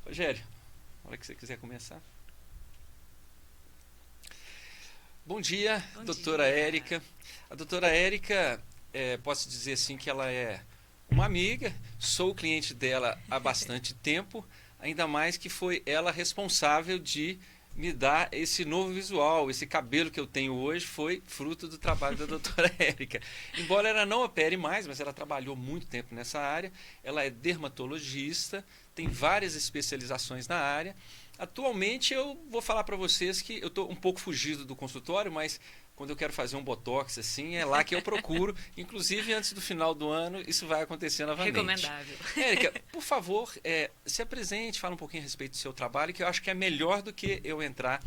Rogério, na hora que você quiser começar. Bom dia, Bom doutora dia. Érica. A doutora Érica, posso dizer assim que ela é uma amiga, sou cliente dela há bastante tempo, ainda mais que foi ela responsável de me dar esse novo visual, esse cabelo que eu tenho hoje foi fruto do trabalho da doutora Érica. Embora ela não opere mais, mas ela trabalhou muito tempo nessa área, ela é dermatologista, tem várias especializações na área. Atualmente eu vou falar para vocês que eu estou um pouco fugido do consultório, mas quando eu quero fazer um botox assim, é lá que eu procuro. Inclusive, antes do final do ano, isso vai acontecer novamente. Recomendável. Érica, por favor, se apresente, fala um pouquinho a respeito do seu trabalho, que eu acho que é melhor do que eu entrar,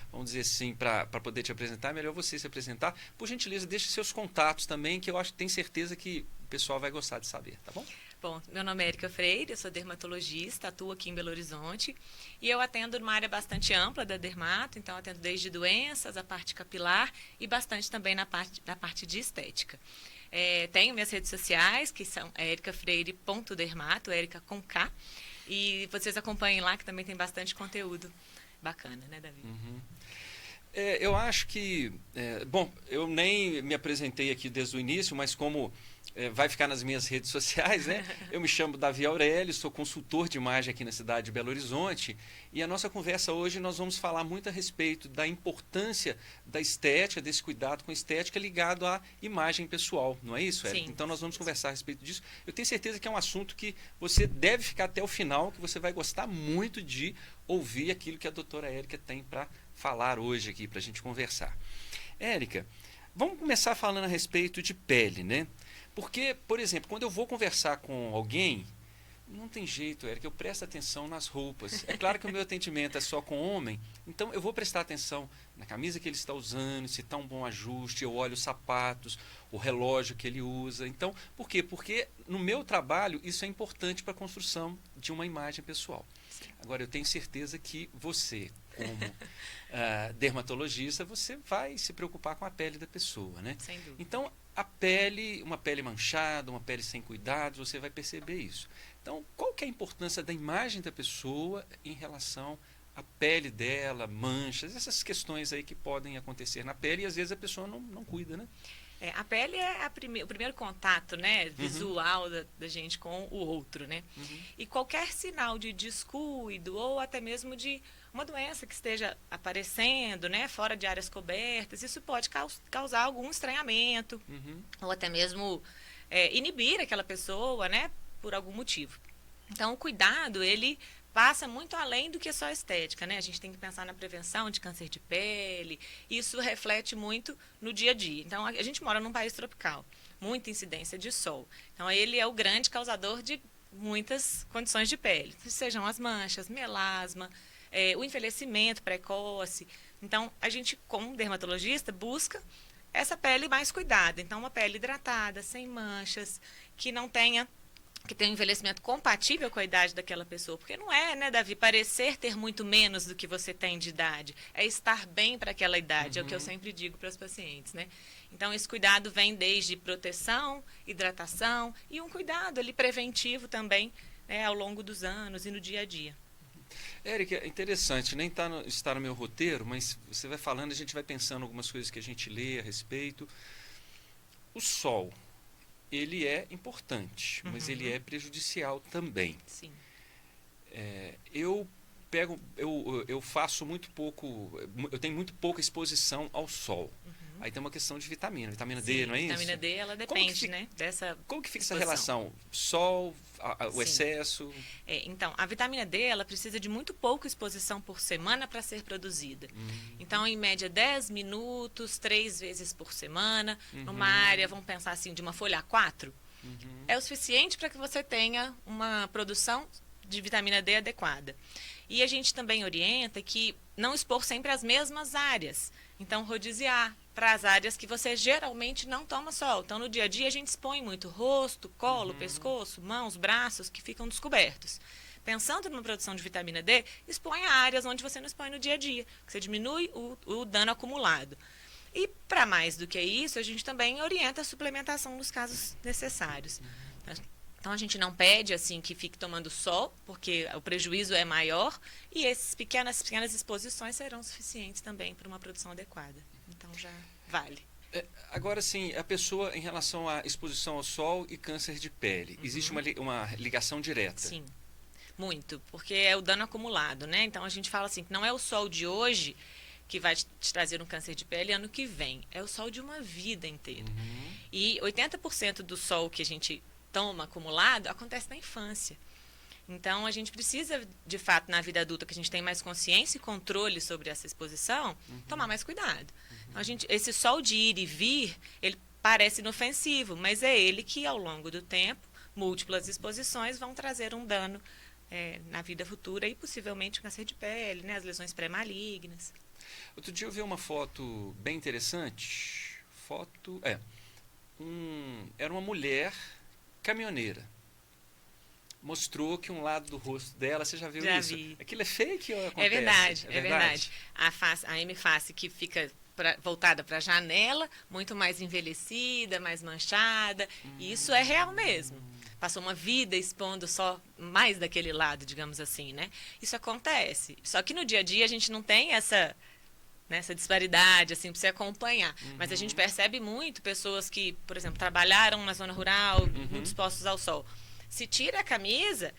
vamos dizer assim, para poder te apresentar, é melhor você se apresentar. Por gentileza, deixe seus contatos também, que eu acho, tenho certeza que o pessoal vai gostar de saber, tá bom? Bom, meu nome é Érica Freire, eu sou dermatologista, atuo aqui em Belo Horizonte e eu atendo numa área bastante ampla da dermato, então atendo desde doenças, a parte capilar e bastante também na parte de estética. Tenho minhas redes sociais, que são ericafreire.dermato, Érica com K, e vocês acompanhem lá que também tem bastante conteúdo bacana, né, Davi? Uhum. Eu acho que, bom, eu nem me apresentei aqui desde o início, mas como vai ficar nas minhas redes sociais, né? Eu me chamo Davi Aurélio, sou consultor de imagem aqui na cidade de Belo Horizonte e a nossa conversa hoje nós vamos falar muito a respeito da importância da estética, desse cuidado com a estética ligado à imagem pessoal, não é isso, Érica? Sim. Então nós vamos conversar a respeito disso. Eu tenho certeza que é um assunto que você deve ficar até o final, que você vai gostar muito de ouvir aquilo que a doutora Érica tem para falar hoje aqui, para a gente conversar. Érica, vamos começar falando a respeito de pele, né? Porque, por exemplo, quando eu vou conversar com alguém, não tem jeito, Érica, eu presto atenção nas roupas. É claro que o meu atendimento é só com homem, então eu vou prestar atenção na camisa que ele está usando, se está um bom ajuste, eu olho os sapatos, o relógio que ele usa. Então, por quê? Porque no meu trabalho isso é importante para a construção de uma imagem pessoal. Agora, eu tenho certeza que você, como dermatologista, você vai se preocupar com a pele da pessoa, né? Sem dúvida. Então, a pele, uma pele manchada, uma pele sem cuidados, você vai perceber isso. Então, qual que é a importância da imagem da pessoa em relação à pele dela, manchas, essas questões aí que podem acontecer na pele e às vezes a pessoa não cuida, né? A pele é o primeiro contato, né, Uhum, visual da gente com o outro, né? uhum, E qualquer sinal de descuido ou até mesmo de uma doença que esteja aparecendo, né, fora de áreas cobertas, isso pode causar algum estranhamento uhum, ou até mesmo inibir aquela pessoa, né, por algum motivo. Então, o cuidado, ele passa muito além do que só estética, né? A gente tem que pensar na prevenção de câncer de pele, isso reflete muito no dia a dia. Então, a gente mora num país tropical, muita incidência de sol. Então, ele é o grande causador de muitas condições de pele, sejam as manchas, melasma, o envelhecimento precoce. Então, a gente, como dermatologista, busca essa pele mais cuidada. Então, uma pele hidratada, sem manchas, que não tenha que tem um envelhecimento compatível com a idade daquela pessoa. Porque não é, né, Davi, parecer ter muito menos do que você tem de idade. É estar bem para aquela idade, é o que eu uhum. sempre digo para os pacientes, né? Então, esse cuidado vem desde proteção, hidratação e um cuidado ali preventivo também, né, ao longo dos anos e no dia a dia. Érica, é interessante, nem está no meu roteiro, mas você vai falando, a gente vai pensando algumas coisas que a gente lê a respeito. O sol, ele é importante, mas ele Uhum, é prejudicial também. sim. Eu faço muito pouco, eu tenho muito pouca exposição ao sol. Uhum. Aí tem uma questão de vitamina D, Sim, não é isso? vitamina D, ela Como que depende, fica, né, dessa como que fica essa exposição. relação? Sol, o Sim. excesso? Então, a vitamina D, ela precisa de muito pouca exposição por semana para ser produzida. Então, em média, 10 minutos, 3 vezes por semana, numa área, Uhum, vamos pensar assim, de uma folha A4, uhum, é o suficiente para que você tenha uma produção de vitamina D adequada. E a gente também orienta que não expor sempre as mesmas áreas. Então, rodiziar para as áreas que você geralmente não toma sol. Então, no dia a dia, a gente expõe muito rosto, colo, uhum. pescoço, mãos, braços, que ficam descobertos. Pensando numa produção de vitamina D, exponha áreas onde você não expõe no dia a dia, que você diminui o dano acumulado. E, para mais do que isso, a gente também orienta a suplementação nos casos necessários. Então, a gente não pede assim que fique tomando sol, porque o prejuízo é maior, e essas pequenas exposições serão suficientes também para uma produção adequada. Então, já vale. Agora, sim, a pessoa, em relação à exposição ao sol e câncer de pele, existe uma ligação direta? Sim, muito, porque é o dano acumulado, né? Então, a gente fala assim, que não é o sol de hoje que vai te trazer um câncer de pele ano que vem, é o sol de uma vida inteira. E 80% do sol que a gente toma acumulado acontece na infância. Então, a gente precisa, de fato, na vida adulta, que a gente tem mais consciência e controle sobre essa exposição, tomar mais cuidado. Então, esse sol de ir e vir, ele parece inofensivo, mas é ele que, ao longo do tempo, múltiplas exposições vão trazer um dano na vida futura e, possivelmente, o câncer de pele, né, as lesões pré-malignas. Outro dia eu vi uma foto bem interessante. Era uma mulher caminhoneira. Mostrou que um lado do rosto dela, você já viu isso? Vi. Aquilo é fake ou acontece? É verdade. A M-face que fica voltada para a janela, muito mais envelhecida, mais manchada. E isso é real mesmo. Passou uma vida expondo só mais daquele lado, digamos assim, né? Isso acontece. Só que no dia a dia a gente não tem essa disparidade, assim, para você acompanhar. Mas a gente percebe muito pessoas que, por exemplo, trabalharam na zona rural, muito expostos ao sol. Se tira a camisa,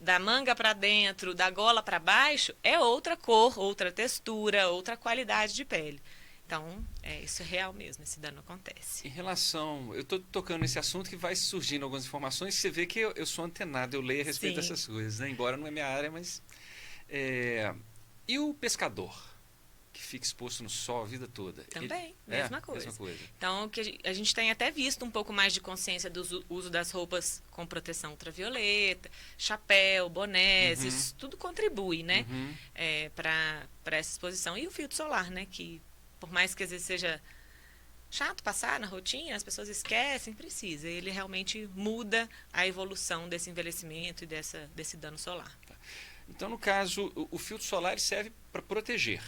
da manga para dentro, da gola para baixo, é outra cor, outra textura, outra qualidade de pele. Então, isso é real mesmo, esse dano acontece. Em relação, eu estou tocando nesse assunto que vai surgindo algumas informações, você vê que eu sou antenado, eu leio a respeito dessas coisas, né? Embora não é minha área, mas... E o pescador, que fica exposto no sol a vida toda? Também, mesma coisa. Mesma coisa. Então, que a gente tem até visto um pouco mais de consciência do uso das roupas com proteção ultravioleta, chapéu, bonés, isso tudo contribui, né? Para essa exposição. E o filtro solar, né? Que, por mais que às vezes seja chato passar na rotina, as pessoas esquecem, precisa. Ele realmente muda a evolução desse envelhecimento e desse dano solar. Tá. Então, no caso, o filtro solar serve para proteger.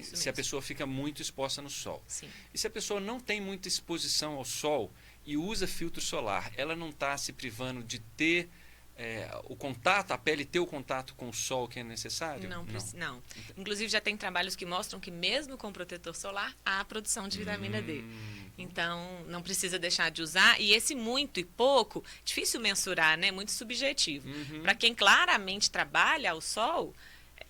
Se a pessoa fica muito exposta no sol. Sim. E se a pessoa não tem muita exposição ao sol e usa filtro solar, ela não está se privando de ter o contato, a pele ter o contato com o sol que é necessário? Não. Inclusive, já tem trabalhos que mostram que mesmo com protetor solar, há produção de vitamina D. Então, não precisa deixar de usar. E esse muito e pouco, difícil mensurar, né? Muito subjetivo. Para quem claramente trabalha ao sol,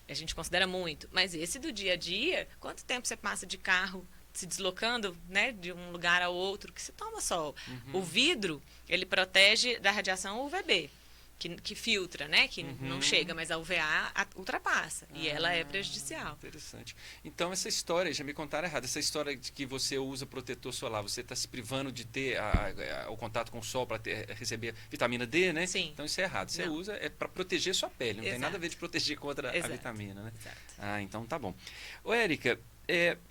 a gente considera muito. Mas esse do dia a dia, quanto tempo você passa de carro se deslocando, né, de um lugar ao outro, que você toma sol? O vidro, ele protege da radiação UVB. Que filtra, né? Que não chega, mas a UVA ultrapassa. E ela é prejudicial. Interessante. Então, essa história, já me contaram errado, essa história de que você usa protetor solar, você está se privando de ter o contato com o sol para receber vitamina D, né? Sim. Então, isso é errado. Você usa para proteger sua pele, não tem nada a ver de proteger contra a vitamina, né? Exato. Então tá bom. Ô, Érica,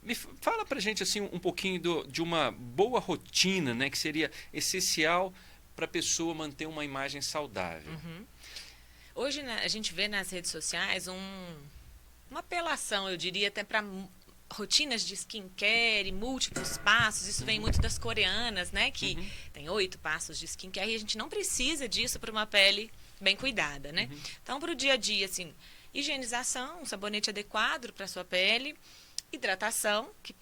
me fala pra gente assim, um pouquinho de uma boa rotina, né? Que seria essencial para a pessoa manter uma imagem saudável. Hoje, né, a gente vê nas redes sociais uma apelação, eu diria, até para rotinas de skincare e múltiplos passos. Isso vem muito das coreanas, né? Que tem 8 passos de skincare e a gente não precisa disso para uma pele bem cuidada, né? Então, para o dia a dia, assim, higienização, um sabonete adequado para a sua pele, hidratação, que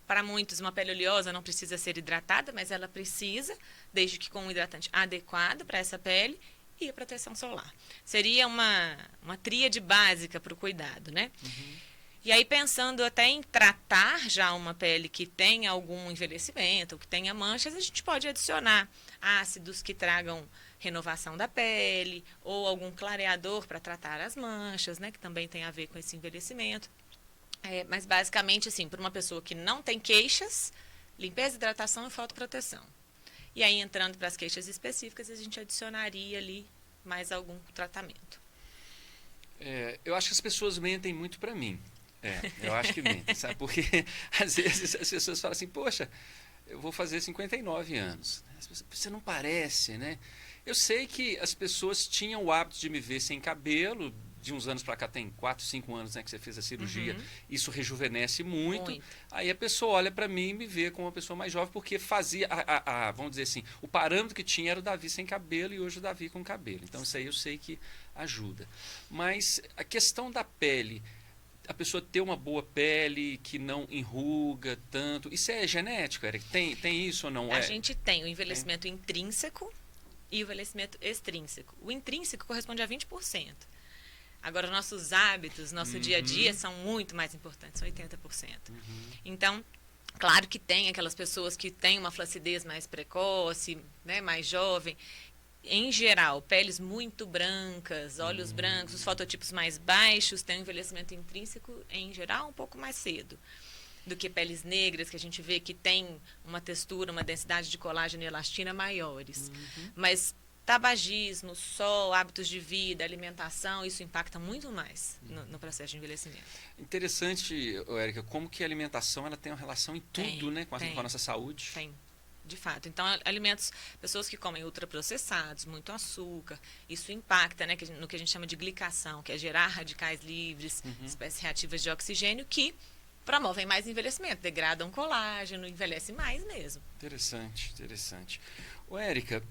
para muitos uma pele oleosa não precisa ser hidratada, mas ela precisa, desde que com um hidratante adequado para essa pele, e a proteção solar. Seria uma tríade básica para o cuidado, né? E aí, pensando até em tratar já uma pele que tenha algum envelhecimento, ou que tenha manchas, a gente pode adicionar ácidos que tragam renovação da pele, ou algum clareador para tratar as manchas, né? Que também tem a ver com esse envelhecimento. Mas basicamente, assim, para uma pessoa que não tem queixas, limpeza, hidratação e fotoproteção. E aí, entrando para as queixas específicas, a gente adicionaria ali mais algum tratamento. Eu acho que as pessoas mentem muito para mim. Eu acho que mentem, sabe? Porque às vezes as pessoas falam assim, poxa, eu vou fazer 59 anos. Você não parece, né? Eu sei que as pessoas tinham o hábito de me ver sem cabelo de uns anos para cá, tem 4, 5 anos, né, que você fez a cirurgia, isso rejuvenesce muito. Aí a pessoa olha para mim e me vê como uma pessoa mais jovem, porque fazia, vamos dizer assim, o parâmetro que tinha era o Davi sem cabelo e hoje o Davi com cabelo. Então isso aí eu sei que ajuda. Mas a questão da pele, a pessoa ter uma boa pele, que não enruga tanto, isso é genético, Eric? Tem isso ou não? A gente tem o envelhecimento intrínseco e o envelhecimento extrínseco. O intrínseco corresponde a 20%. Agora, nossos hábitos, nosso dia a dia são muito mais importantes, 80%. Então, claro que tem aquelas pessoas que têm uma flacidez mais precoce, né, mais jovem. Em geral, peles muito brancas, olhos brancos, os fototipos mais baixos têm um envelhecimento intrínseco, em geral, um pouco mais cedo do que peles negras, que a gente vê que tem uma textura, uma densidade de colágeno e elastina maiores. Mas tabagismo, sol, hábitos de vida, alimentação, isso impacta muito mais no processo de envelhecimento. Interessante, Érica, como que a alimentação ela tem uma relação em tudo, né, com a nossa saúde. Tem, de fato. Então, alimentos, pessoas que comem ultraprocessados, muito açúcar, isso impacta, né, no que a gente chama de glicação, que é gerar radicais livres, espécies reativas de oxigênio, que promovem mais envelhecimento, degradam colágeno, envelhece mais mesmo. Interessante. Ô, Érica,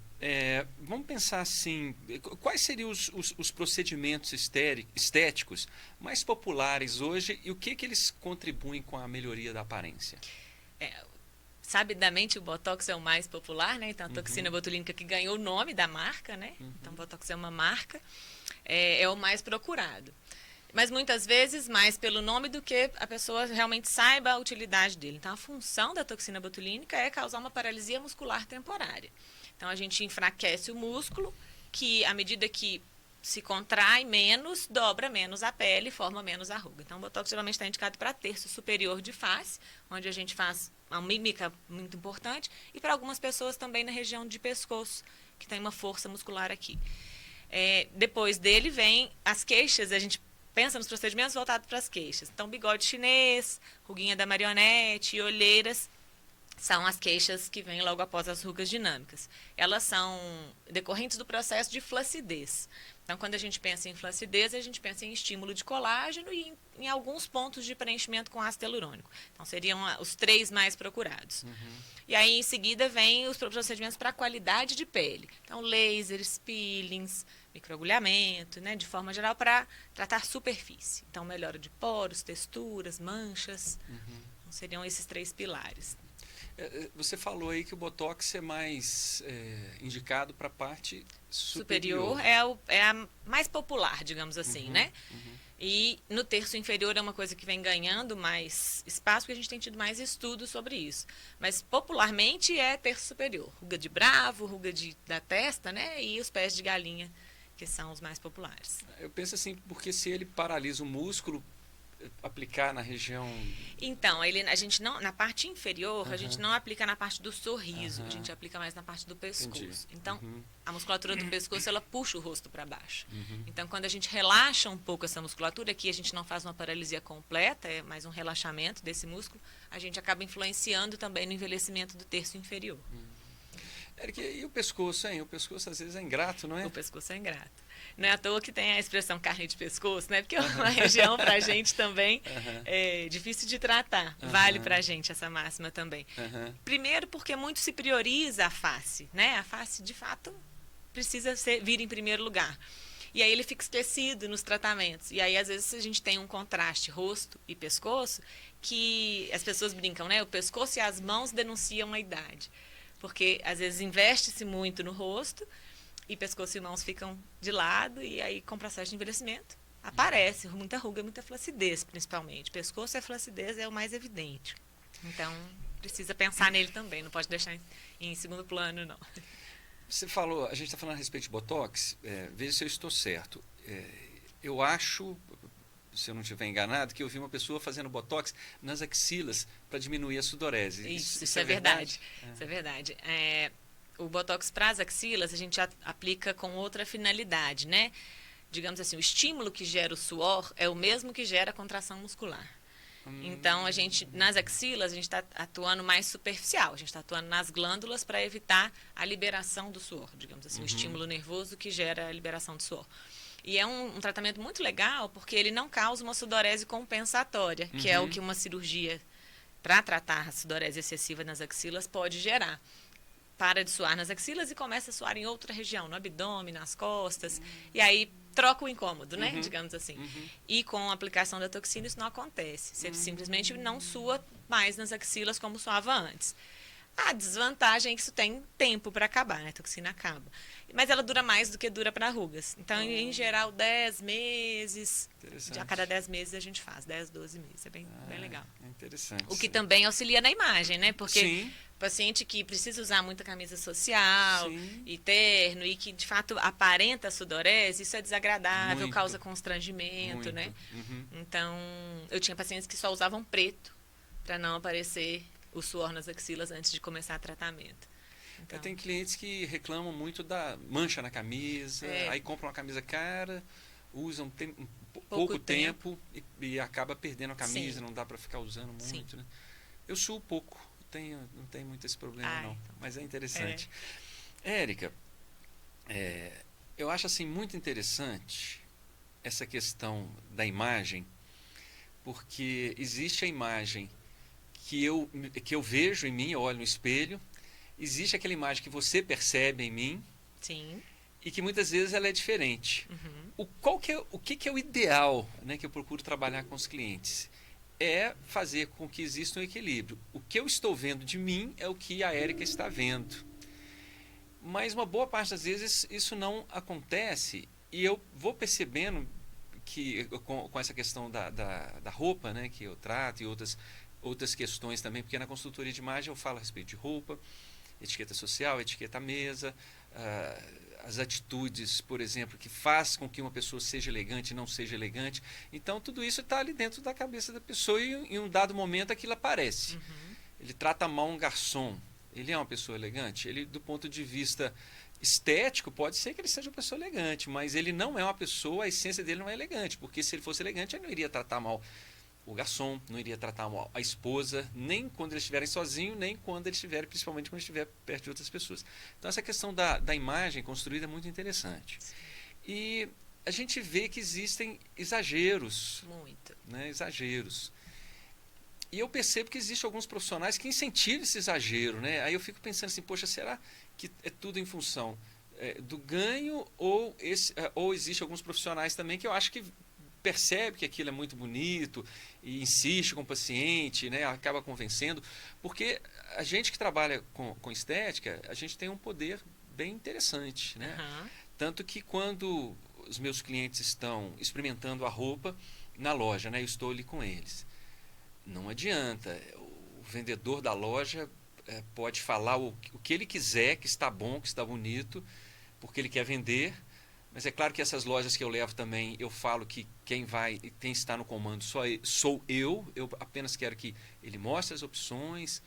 vamos pensar assim, quais seriam os procedimentos estéticos mais populares hoje e o que eles contribuem com a melhoria da aparência? Sabidamente o Botox é o mais popular, né? Então a toxina botulínica que ganhou o nome da marca, né? Então o Botox é uma marca, é o mais procurado. Mas muitas vezes mais pelo nome do que a pessoa realmente saiba a utilidade dele. Então a função da toxina botulínica é causar uma paralisia muscular temporária. Então a gente enfraquece o músculo, que à medida que se contrai menos, dobra menos a pele e forma menos a ruga. Então o Botox geralmente está indicado para terço superior de face, onde a gente faz uma mímica muito importante, e para algumas pessoas também na região de pescoço, que tem uma força muscular aqui. Depois dele vem as queixas, a gente pensa nos procedimentos voltados para as queixas. Então bigode chinês, ruguinha da marionete e olheiras são as queixas que vêm logo após as rugas dinâmicas. Elas são decorrentes do processo de flacidez. Então, quando a gente pensa em flacidez, a gente pensa em estímulo de colágeno e em alguns pontos de preenchimento com ácido hialurônico. Então, seriam os 3 mais procurados. E aí, em seguida, vem os procedimentos para a qualidade de pele. Então, lasers, peelings, microagulhamento, né, de forma geral, para tratar superfície. Então, melhora de poros, texturas, manchas. Então, seriam esses 3 pilares. Você falou aí que o Botox é mais indicado para a parte superior. É a mais popular, digamos assim, né? E no terço inferior é uma coisa que vem ganhando mais espaço, porque a gente tem tido mais estudos sobre isso. Mas popularmente é terço superior. Ruga de bravo, ruga da testa, né? E os pés de galinha, que são os mais populares. Eu penso assim, porque se ele paralisa o músculo, aplicar na região... Então, a gente não, na parte inferior, a gente não aplica na parte do sorriso, a gente aplica mais na parte do pescoço. Entendi. Então, a musculatura do pescoço, ela puxa o rosto para baixo. Então, quando a gente relaxa um pouco essa musculatura, aqui a gente não faz uma paralisia completa, é mais um relaxamento desse músculo, a gente acaba influenciando também no envelhecimento do terço inferior. Érica, e o pescoço, hein? O pescoço às vezes é ingrato, não é? O pescoço é ingrato. Não é à toa que tem a expressão carne de pescoço, né? Porque é uma região para a gente também difícil de tratar. Vale para a gente essa máxima também. Primeiro porque muito se prioriza a face, né? A face, de fato, precisa vir em primeiro lugar. E aí ele fica esquecido nos tratamentos. E aí, às vezes, a gente tem um contraste rosto e pescoço que as pessoas brincam, né? O pescoço e as mãos denunciam a idade. Porque, às vezes, investe-se muito no rosto e pescoço e mãos ficam de lado e aí, com o processo de envelhecimento, aparece muita ruga, muita flacidez, principalmente. Pescoço e a flacidez é o mais evidente. Então, precisa pensar nele também, não pode deixar em segundo plano, não. Você falou, a gente está falando a respeito de Botox, veja se eu estou certo. Eu acho, se eu não estiver enganado, que eu vi uma pessoa fazendo Botox nas axilas para diminuir a sudorese. Isso é verdade. Isso é verdade. O Botox para as axilas a gente aplica com outra finalidade, né? Digamos assim, o estímulo que gera o suor é o mesmo que gera a contração muscular. Então, nas axilas, a gente está atuando mais superficial. A gente está atuando nas glândulas para evitar a liberação do suor, digamos assim, o estímulo nervoso que gera a liberação do suor. E é um tratamento muito legal, porque ele não causa uma sudorese compensatória, que é o que uma cirurgia para tratar a sudorese excessiva nas axilas pode gerar. Para de suar nas axilas e começa a suar em outra região, no abdômen, nas costas. E aí troca o incômodo, né? Digamos assim. E com a aplicação da toxina isso não acontece. Você simplesmente não sua mais nas axilas como suava antes. A desvantagem é que isso tem tempo para acabar, né? A toxina acaba. Mas ela dura mais do que dura para rugas. Então, em geral, 10 meses. A cada 10 meses a gente faz, 10, 12 meses. É bem legal. É interessante. O que também auxilia na imagem, né? Porque Sim. paciente que precisa usar muita camisa social Sim. e terno e que, de fato, aparenta sudorese, isso é desagradável, Muito. causa constrangimento, Muito. né? Então, eu tinha pacientes que só usavam preto para não aparecer o suor nas axilas antes de começar o tratamento. Então, Tem clientes que reclamam muito da mancha na camisa, aí compram uma camisa cara, usam pouco tempo e acaba perdendo a camisa, não dá para ficar usando muito, né? Eu suo pouco, não tenho muito esse problema não, então, mas é interessante. Érica, eu acho assim muito interessante essa questão da imagem, porque existe a imagem que eu vejo em mim, eu olho no espelho, existe aquela imagem que você percebe em mim. Sim. E que muitas vezes ela é diferente. O que é o ideal, né, que eu procuro trabalhar com os clientes? É fazer com que exista um equilíbrio. O que eu estou vendo de mim é o que a Érica está vendo. Mas uma boa parte das vezes isso não acontece e eu vou percebendo que com essa questão da roupa, né, que eu trato e outras questões também, porque na consultoria de imagem eu falo a respeito de roupa, etiqueta social, etiqueta à mesa, as atitudes, por exemplo, que faz com que uma pessoa seja elegante e não seja elegante. Então, tudo isso está ali dentro da cabeça da pessoa e em um dado momento aquilo aparece. Ele trata mal um garçom. Ele é uma pessoa elegante? Ele, do ponto de vista estético, pode ser que ele seja uma pessoa elegante, mas ele não é uma pessoa, a essência dele não é elegante, porque se ele fosse elegante, ele não iria tratar mal o garçom, não iria tratar mal a esposa, nem quando eles estiverem sozinhos, nem quando eles estiverem, principalmente quando estiver perto de outras pessoas. Então, essa questão da imagem construída é muito interessante. E a gente vê que existem exageros. Muito. Né, exageros. E eu percebo que existem alguns profissionais que incentivam esse exagero. Né? Aí eu fico pensando assim, poxa, será que é tudo em função do ganho ou existe alguns profissionais também que eu acho que percebe que aquilo é muito bonito e insiste com o paciente, né, acaba convencendo, porque a gente que trabalha com estética, a gente tem um poder bem interessante, né? Tanto que quando os meus clientes estão experimentando a roupa na loja, né, eu estou ali com eles, não adianta, o vendedor da loja pode falar o que ele quiser, que está bom, que está bonito, porque ele quer vender. Mas é claro que essas lojas que eu levo também, eu falo que quem está no comando sou eu apenas quero que ele mostre as opções,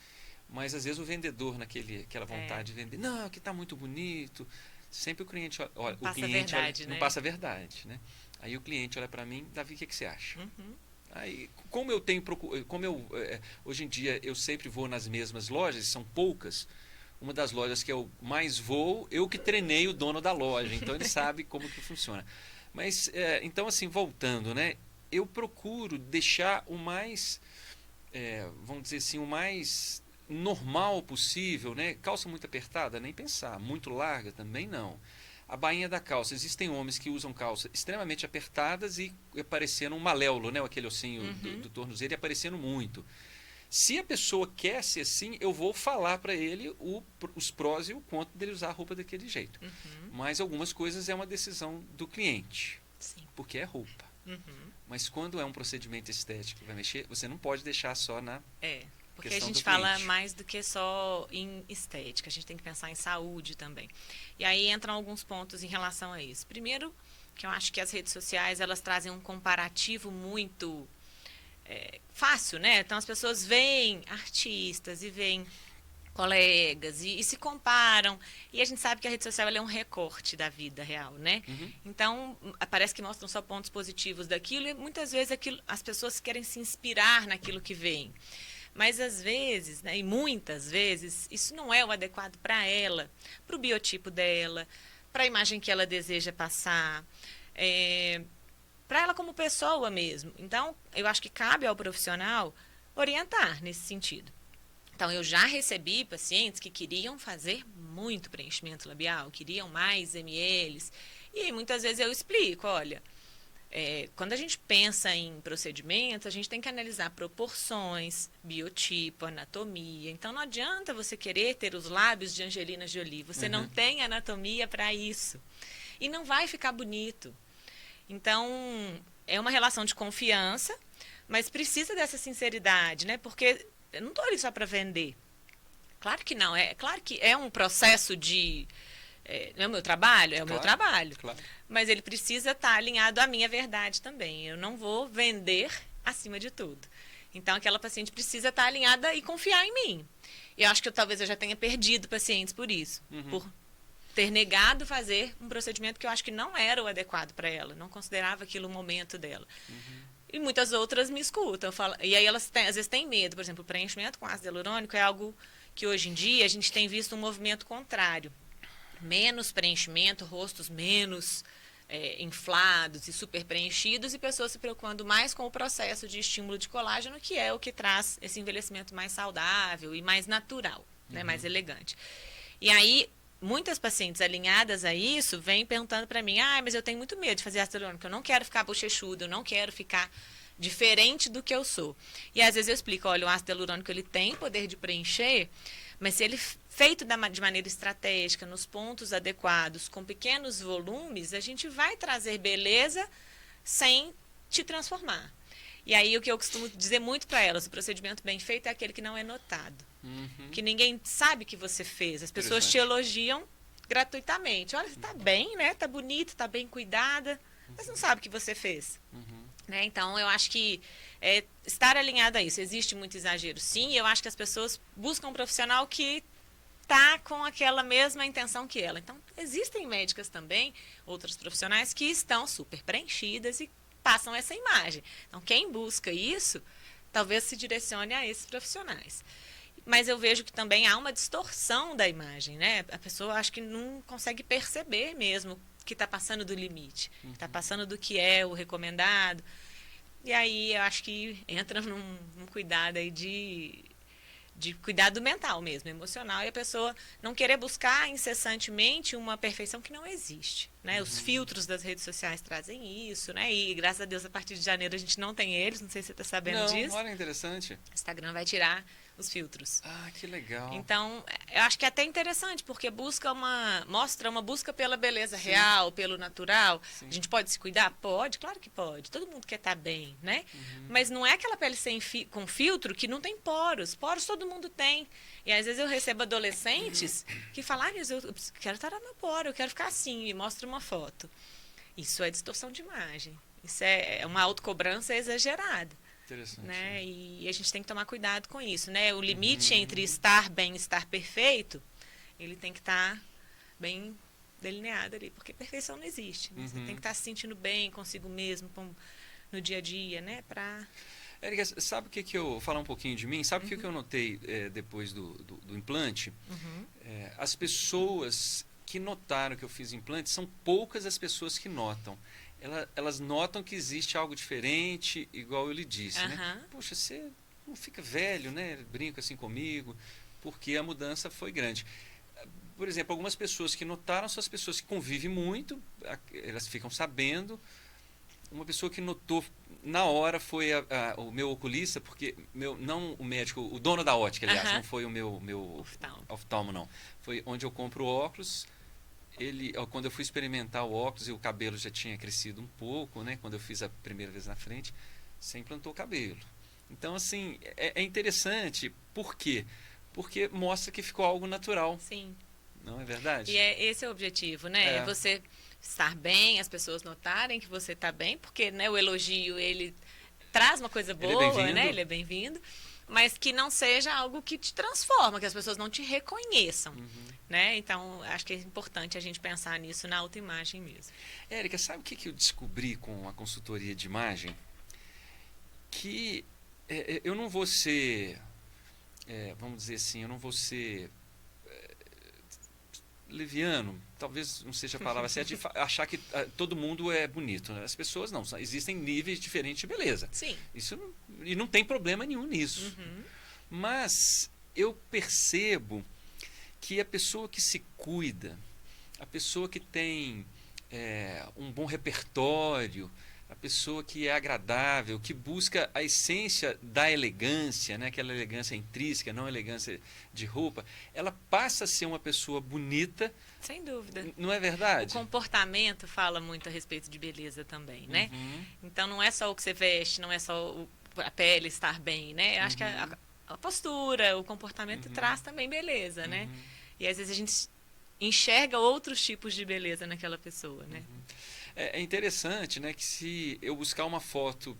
mas às vezes o vendedor aquela vontade de vender, não, que está muito bonito, sempre o cliente olha, não passa a verdade, né? Aí o cliente olha para mim, Davi, o que você acha? Aí, hoje em dia eu sempre vou nas mesmas lojas, são poucas. Uma das lojas que eu mais vou, eu que treinei o dono da loja, então ele sabe como que funciona. Mas, então assim, voltando, né, eu procuro deixar o mais, vamos dizer assim, o mais normal possível, né? Calça muito apertada, nem pensar, muito larga também não. A bainha da calça, existem homens que usam calça extremamente apertadas e aparecendo um maléolo, né, aquele ossinho do tornozelo, e aparecendo muito. Se a pessoa quer ser assim, eu vou falar para ele os prós e o contra dele usar a roupa daquele jeito. Mas algumas coisas é uma decisão do cliente, porque é roupa. Mas quando é um procedimento estético que vai mexer, você não pode deixar só na porque a gente fala mais do que só em estética, a gente tem que pensar em saúde também. E aí entram alguns pontos em relação a isso. Primeiro, que eu acho que as redes sociais, elas trazem um comparativo muito fácil, né? Então as pessoas veem artistas e veem colegas e se comparam, e a gente sabe que a rede social ela é um recorte da vida real, né? Então parece que mostram só pontos positivos daquilo e muitas vezes as pessoas querem se inspirar naquilo que veem, mas às vezes, né, e muitas vezes isso não é o adequado para ela, para o biotipo dela, para a imagem que ela deseja passar. para ela como pessoa mesmo. Então, eu acho que cabe ao profissional orientar nesse sentido. Então, eu já recebi pacientes que queriam fazer muito preenchimento labial, queriam mais mls, e muitas vezes eu explico, olha, quando a gente pensa em procedimento, a gente tem que analisar proporções, biotipo, anatomia. Então, não adianta você querer ter os lábios de Angelina Jolie. Você não tem anatomia para isso. E não vai ficar bonito. Então, é uma relação de confiança, mas precisa dessa sinceridade, né? Porque eu não estou ali só para vender. Claro que não. Claro que é um processo de... não é o meu trabalho? É o meu trabalho. Claro. Mas ele precisa estar alinhado à minha verdade também. Eu não vou vender acima de tudo. Então, aquela paciente precisa estar alinhada e confiar em mim. Eu acho que talvez eu já tenha perdido pacientes por isso. Por ter negado fazer um procedimento que eu acho que não era o adequado para ela. Não considerava aquilo o momento dela. E muitas outras me escutam. E aí elas às vezes têm medo. Por exemplo, o preenchimento com ácido hialurônico é algo que hoje em dia a gente tem visto um movimento contrário. Menos preenchimento, rostos menos inflados e super preenchidos, e pessoas se preocupando mais com o processo de estímulo de colágeno, que é o que traz esse envelhecimento mais saudável e mais natural, né, mais elegante. E aí, muitas pacientes alinhadas a isso vêm perguntando para mim, mas eu tenho muito medo de fazer ácido hialurônico, eu não quero ficar bochechuda, eu não quero ficar diferente do que eu sou. E às vezes eu explico, olha, o ácido hialurônico ele tem poder de preencher, mas se ele feito de maneira estratégica, nos pontos adequados, com pequenos volumes, a gente vai trazer beleza sem te transformar. E aí o que eu costumo dizer muito para elas, o procedimento bem feito é aquele que não é notado. Que ninguém sabe que você fez. As pessoas te elogiam gratuitamente. Olha, você está bem, né? Está bonita, está bem cuidada, mas não sabe o que você fez. Né? Então, eu acho que estar alinhado a isso. Existe muito exagero, sim, e eu acho que as pessoas buscam um profissional que está com aquela mesma intenção que ela. Então, existem médicas também, outros profissionais, que estão super preenchidas e passam essa imagem. Então, quem busca isso, talvez se direcione a esses profissionais. Mas eu vejo que também há uma distorção da imagem, né? A pessoa acho que não consegue perceber mesmo que está passando do limite, está passando do que é o recomendado. E aí eu acho que entra num cuidado aí de cuidado mental mesmo, emocional, e a pessoa não querer buscar incessantemente uma perfeição que não existe, né? Os filtros das redes sociais trazem isso, né? E graças a Deus, a partir de janeiro a gente não tem eles, não sei se você está sabendo disso. Olha, interessante. O Instagram vai tirar os filtros. Que legal. Então, eu acho que é até interessante, porque mostra uma busca pela beleza real, pelo natural. Sim. A gente pode se cuidar? Pode, claro que pode. Todo mundo quer estar bem, né? Mas não é aquela pele com filtro que não tem poros. Poros todo mundo tem. E às vezes eu recebo adolescentes que falam, eu quero estar no meu poro, eu quero ficar assim, e mostra uma foto. Isso é distorção de imagem. Isso é uma autocobrança exagerada. Né? E a gente tem que tomar cuidado com isso, né? O limite entre estar bem e estar perfeito, ele tem que estar bem delineado ali, porque perfeição não existe. Né? Você tem que estar se sentindo bem consigo mesmo no dia a dia, né? Érica, sabe o que eu vou falar um pouquinho de mim? Sabe o que eu notei depois do implante? As pessoas que notaram que eu fiz implante, são poucas as pessoas que notam. Elas notam que existe algo diferente, igual eu lhe disse, né? Poxa, você não fica velho, né? Brinca assim comigo, porque a mudança foi grande. Por exemplo, algumas pessoas que notaram são as pessoas que convivem muito, elas ficam sabendo. Uma pessoa que notou na hora foi o meu oculista, porque não o médico, o dono da ótica, aliás, não foi o meu oftalmo, não. Foi onde eu compro óculos. Quando eu fui experimentar o óculos e o cabelo já tinha crescido um pouco, né? Quando eu fiz a primeira vez na frente, você implantou o cabelo. Então, assim, é interessante. Por quê? Porque mostra que ficou algo natural. Sim. Não é verdade? E esse é o objetivo, né? É você estar bem, as pessoas notarem que você está bem, porque, né, o elogio, ele traz uma coisa boa, né? Ele é bem-vindo. Mas que não seja algo que te transforma, que as pessoas não te reconheçam. Né? Então, acho que é importante a gente pensar nisso na autoimagem mesmo. Érica, sabe o que eu descobri com a consultoria de imagem? Que eu não vou ser, vamos dizer assim, eu não vou ser leviano, talvez não seja a palavra certa, de achar que todo mundo é bonito, né? As pessoas não, existem níveis diferentes de beleza. Sim. Isso e não tem problema nenhum nisso. Uhum. Mas eu percebo que a pessoa que se cuida, a pessoa que tem um bom repertório, a pessoa que é agradável, que busca a essência da elegância, né? Aquela elegância intrínseca, não elegância de roupa, ela passa a ser uma pessoa bonita. Sem dúvida. Não é verdade? O comportamento fala muito a respeito de beleza também, né? Uhum. Então não é só o que você veste, não é só a pele estar bem, né? Eu acho que a postura, o comportamento traz também beleza, né? E às vezes a gente enxerga outros tipos de beleza naquela pessoa, né? É interessante, né, que se eu buscar uma foto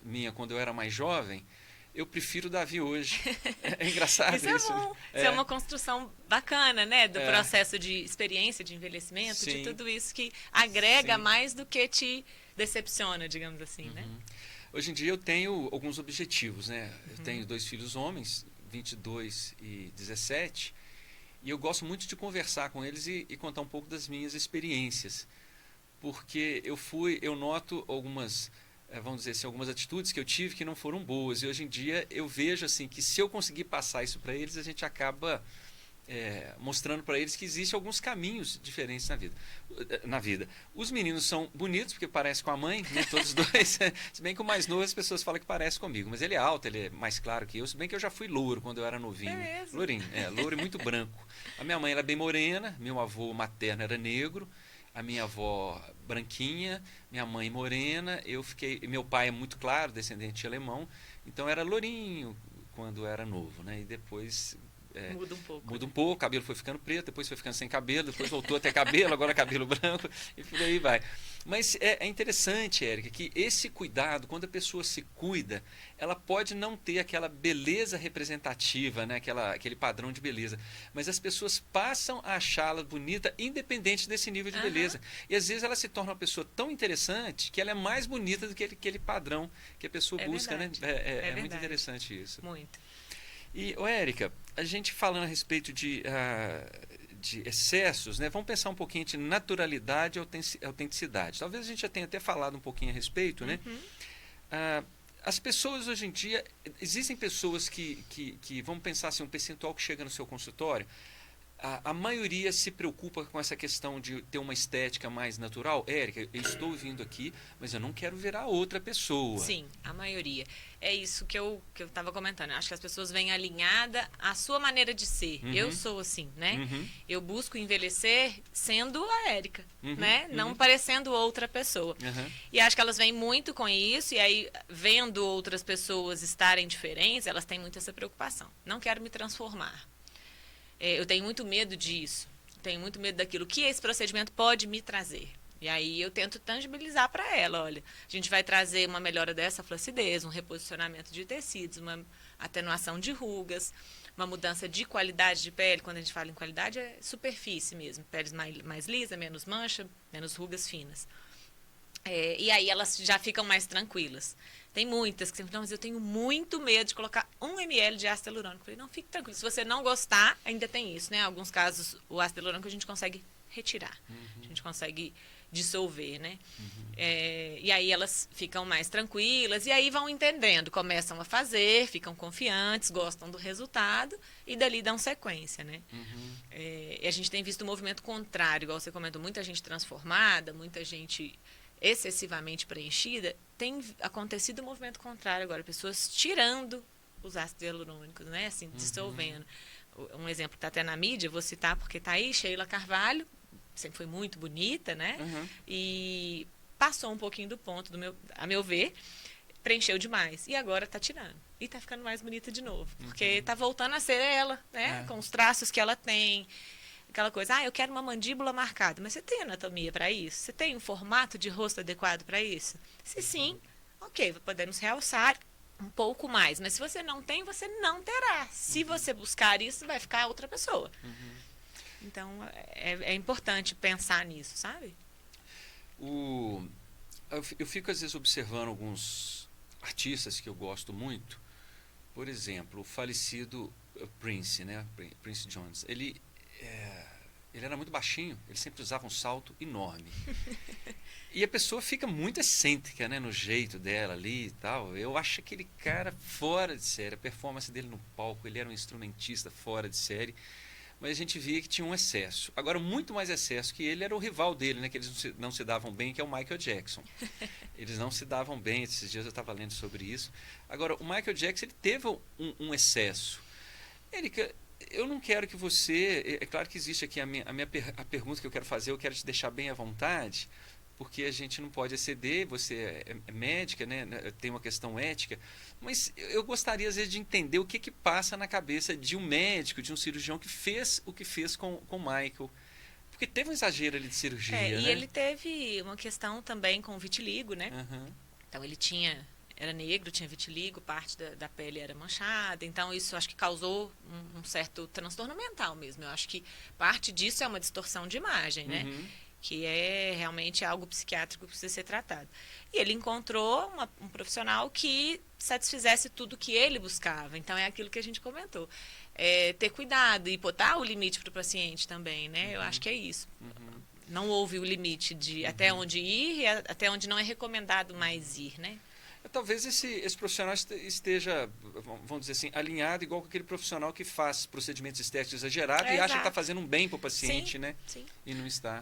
minha quando eu era mais jovem, eu prefiro o Davi hoje. É engraçado isso. Isso é bom. Isso é uma construção bacana, né? Do processo de experiência, de envelhecimento, Sim. de tudo isso que agrega Sim. mais do que te decepciona, digamos assim, né? Hoje em dia eu tenho alguns objetivos, né? Eu tenho 2 filhos homens, 22 e 17, e eu gosto muito de conversar com eles e contar um pouco das minhas experiências. Porque eu noto algumas, vamos dizer assim, algumas atitudes que eu tive que não foram boas. E hoje em dia eu vejo assim que se eu conseguir passar isso para eles, a gente acaba mostrando para eles que existem alguns caminhos diferentes na vida. Os meninos são bonitos porque parecem com a mãe, né, todos dois. Se bem que o mais novo as pessoas falam que parece comigo, mas ele é alto, ele é mais claro que eu. Se bem que eu já fui louro quando eu era novinho. É mesmo? Lourinho, louro e muito branco. A minha mãe era bem morena, meu avô materno era negro. A minha avó branquinha, minha mãe morena, meu pai é muito claro, descendente de alemão, então era lourinho quando era novo, né? E depois Muda um pouco. Muda um pouco, o cabelo foi ficando preto, depois foi ficando sem cabelo, depois voltou a ter cabelo, agora cabelo branco, e por aí vai. Mas é interessante, Érica, que esse cuidado, quando a pessoa se cuida, ela pode não ter aquela beleza representativa, né? Aquele padrão de beleza, mas as pessoas passam a achá-la bonita independente desse nível de beleza. E às vezes ela se torna uma pessoa tão interessante que ela é mais bonita do que aquele padrão que a pessoa busca, verdade. né? É muito verdade. interessante isso. Muito. E, Érica, a gente falando a respeito de excessos, né? Vamos pensar um pouquinho de naturalidade e autenticidade. Talvez a gente já tenha até falado um pouquinho a respeito, né? As pessoas hoje em dia, existem pessoas que vamos pensar assim, um percentual que chega no seu consultório, a maioria se preocupa com essa questão de ter uma estética mais natural. Érica, eu estou vindo aqui, mas eu não quero virar outra pessoa. Sim, a maioria. É isso que eu estava comentando. Eu acho que as pessoas vêm alinhada à sua maneira de ser. Eu sou assim, né? Eu busco envelhecer sendo a Érica, né? Não parecendo outra pessoa. E acho que elas vêm muito com isso, e aí, vendo outras pessoas estarem diferentes, elas têm muito essa preocupação. Não quero me transformar. Eu tenho muito medo disso, tenho muito medo daquilo que esse procedimento pode me trazer. E aí eu tento tangibilizar para ela, olha, a gente vai trazer uma melhora dessa flacidez, um reposicionamento de tecidos, uma atenuação de rugas, uma mudança de qualidade de pele. Quando a gente fala em qualidade, é superfície mesmo, pele mais lisa, menos mancha, menos rugas finas. E aí elas já ficam mais tranquilas. Tem muitas que sempre, não, mas eu tenho muito medo de colocar 1 ml de ácido hialurônico. Eu falei, não, fique tranquilo. Se você não gostar, ainda tem isso, né? Em alguns casos, o ácido hialurônico a gente consegue retirar. A gente consegue dissolver, né? E aí elas ficam mais tranquilas. E aí vão entendendo. Começam a fazer, ficam confiantes, gostam do resultado. E dali dão sequência, né? E a gente tem visto o movimento contrário. Igual você comentou, muita gente transformada, muita gente excessivamente preenchida, tem acontecido o movimento contrário agora, pessoas tirando os ácidos hialurônicos, né, assim, dissolvendo. Um exemplo que está até na mídia, vou citar porque está aí, Sheila Carvalho, sempre foi muito bonita, né, e passou um pouquinho do ponto, a meu ver, preencheu demais, e agora está tirando, e está ficando mais bonita de novo, porque está voltando a ser ela, né, com os traços que ela tem. Aquela coisa, eu quero uma mandíbula marcada. Mas você tem anatomia para isso? Você tem um formato de rosto adequado para isso? Se sim, ok, podemos realçar um pouco mais. Mas se você não tem, você não terá. Se você buscar isso, vai ficar outra pessoa. Então, é importante pensar nisso, sabe? Eu fico, às vezes, observando alguns artistas que eu gosto muito. Por exemplo, o falecido Prince, né? Prince Jones. Ele ele era muito baixinho, ele sempre usava um salto enorme. E a pessoa fica muito excêntrica, né, no jeito dela ali e tal. Eu acho aquele cara fora de série. A performance dele no palco, ele era um instrumentista fora de série. Mas a gente via que tinha um excesso. Agora, muito mais excesso que ele era o rival dele, né, que eles não se davam bem, que é o Michael Jackson. Eles não se davam bem, esses dias eu estava lendo sobre isso. Agora, o Michael Jackson, ele teve um excesso. Érica, eu não quero que você... É claro que existe aqui a pergunta que eu quero fazer, eu quero te deixar bem à vontade, porque a gente não pode exceder, você é médica, né, tem uma questão ética, mas eu gostaria, às vezes, de entender o que passa na cabeça de um médico, de um cirurgião que fez o que fez com o Michael. Porque teve um exagero ali de cirurgia, né? E ele teve uma questão também com o vitiligo, né? Uhum. Então ele era negro, tinha vitiligo, parte da pele era manchada, então isso acho que causou um certo transtorno mental mesmo. Eu acho que parte disso é uma distorção de imagem, né? Uhum. Que é realmente algo psiquiátrico que precisa ser tratado. E ele encontrou um profissional que satisfizesse tudo que ele buscava. Então, é aquilo que a gente comentou. Ter cuidado e botar o limite para o paciente também, né? Eu acho que é isso. Não houve o limite de até onde ir e até onde não é recomendado mais ir, né? Talvez esse profissional esteja, vamos dizer assim, alinhado igual com aquele profissional que faz procedimentos estéticos exagerados e acha que está fazendo um bem para o paciente, sim, né? Sim. E não está.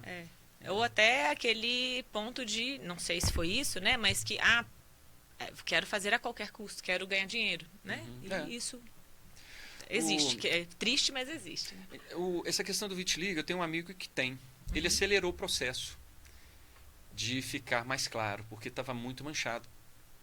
Ou até aquele ponto de, não sei se foi isso, né? Mas que, quero fazer a qualquer custo, quero ganhar dinheiro, né? E isso existe, que é triste, mas existe. Né? Essa questão do vitiligo, eu tenho um amigo que tem. Ele acelerou o processo de ficar mais claro, porque estava muito manchado.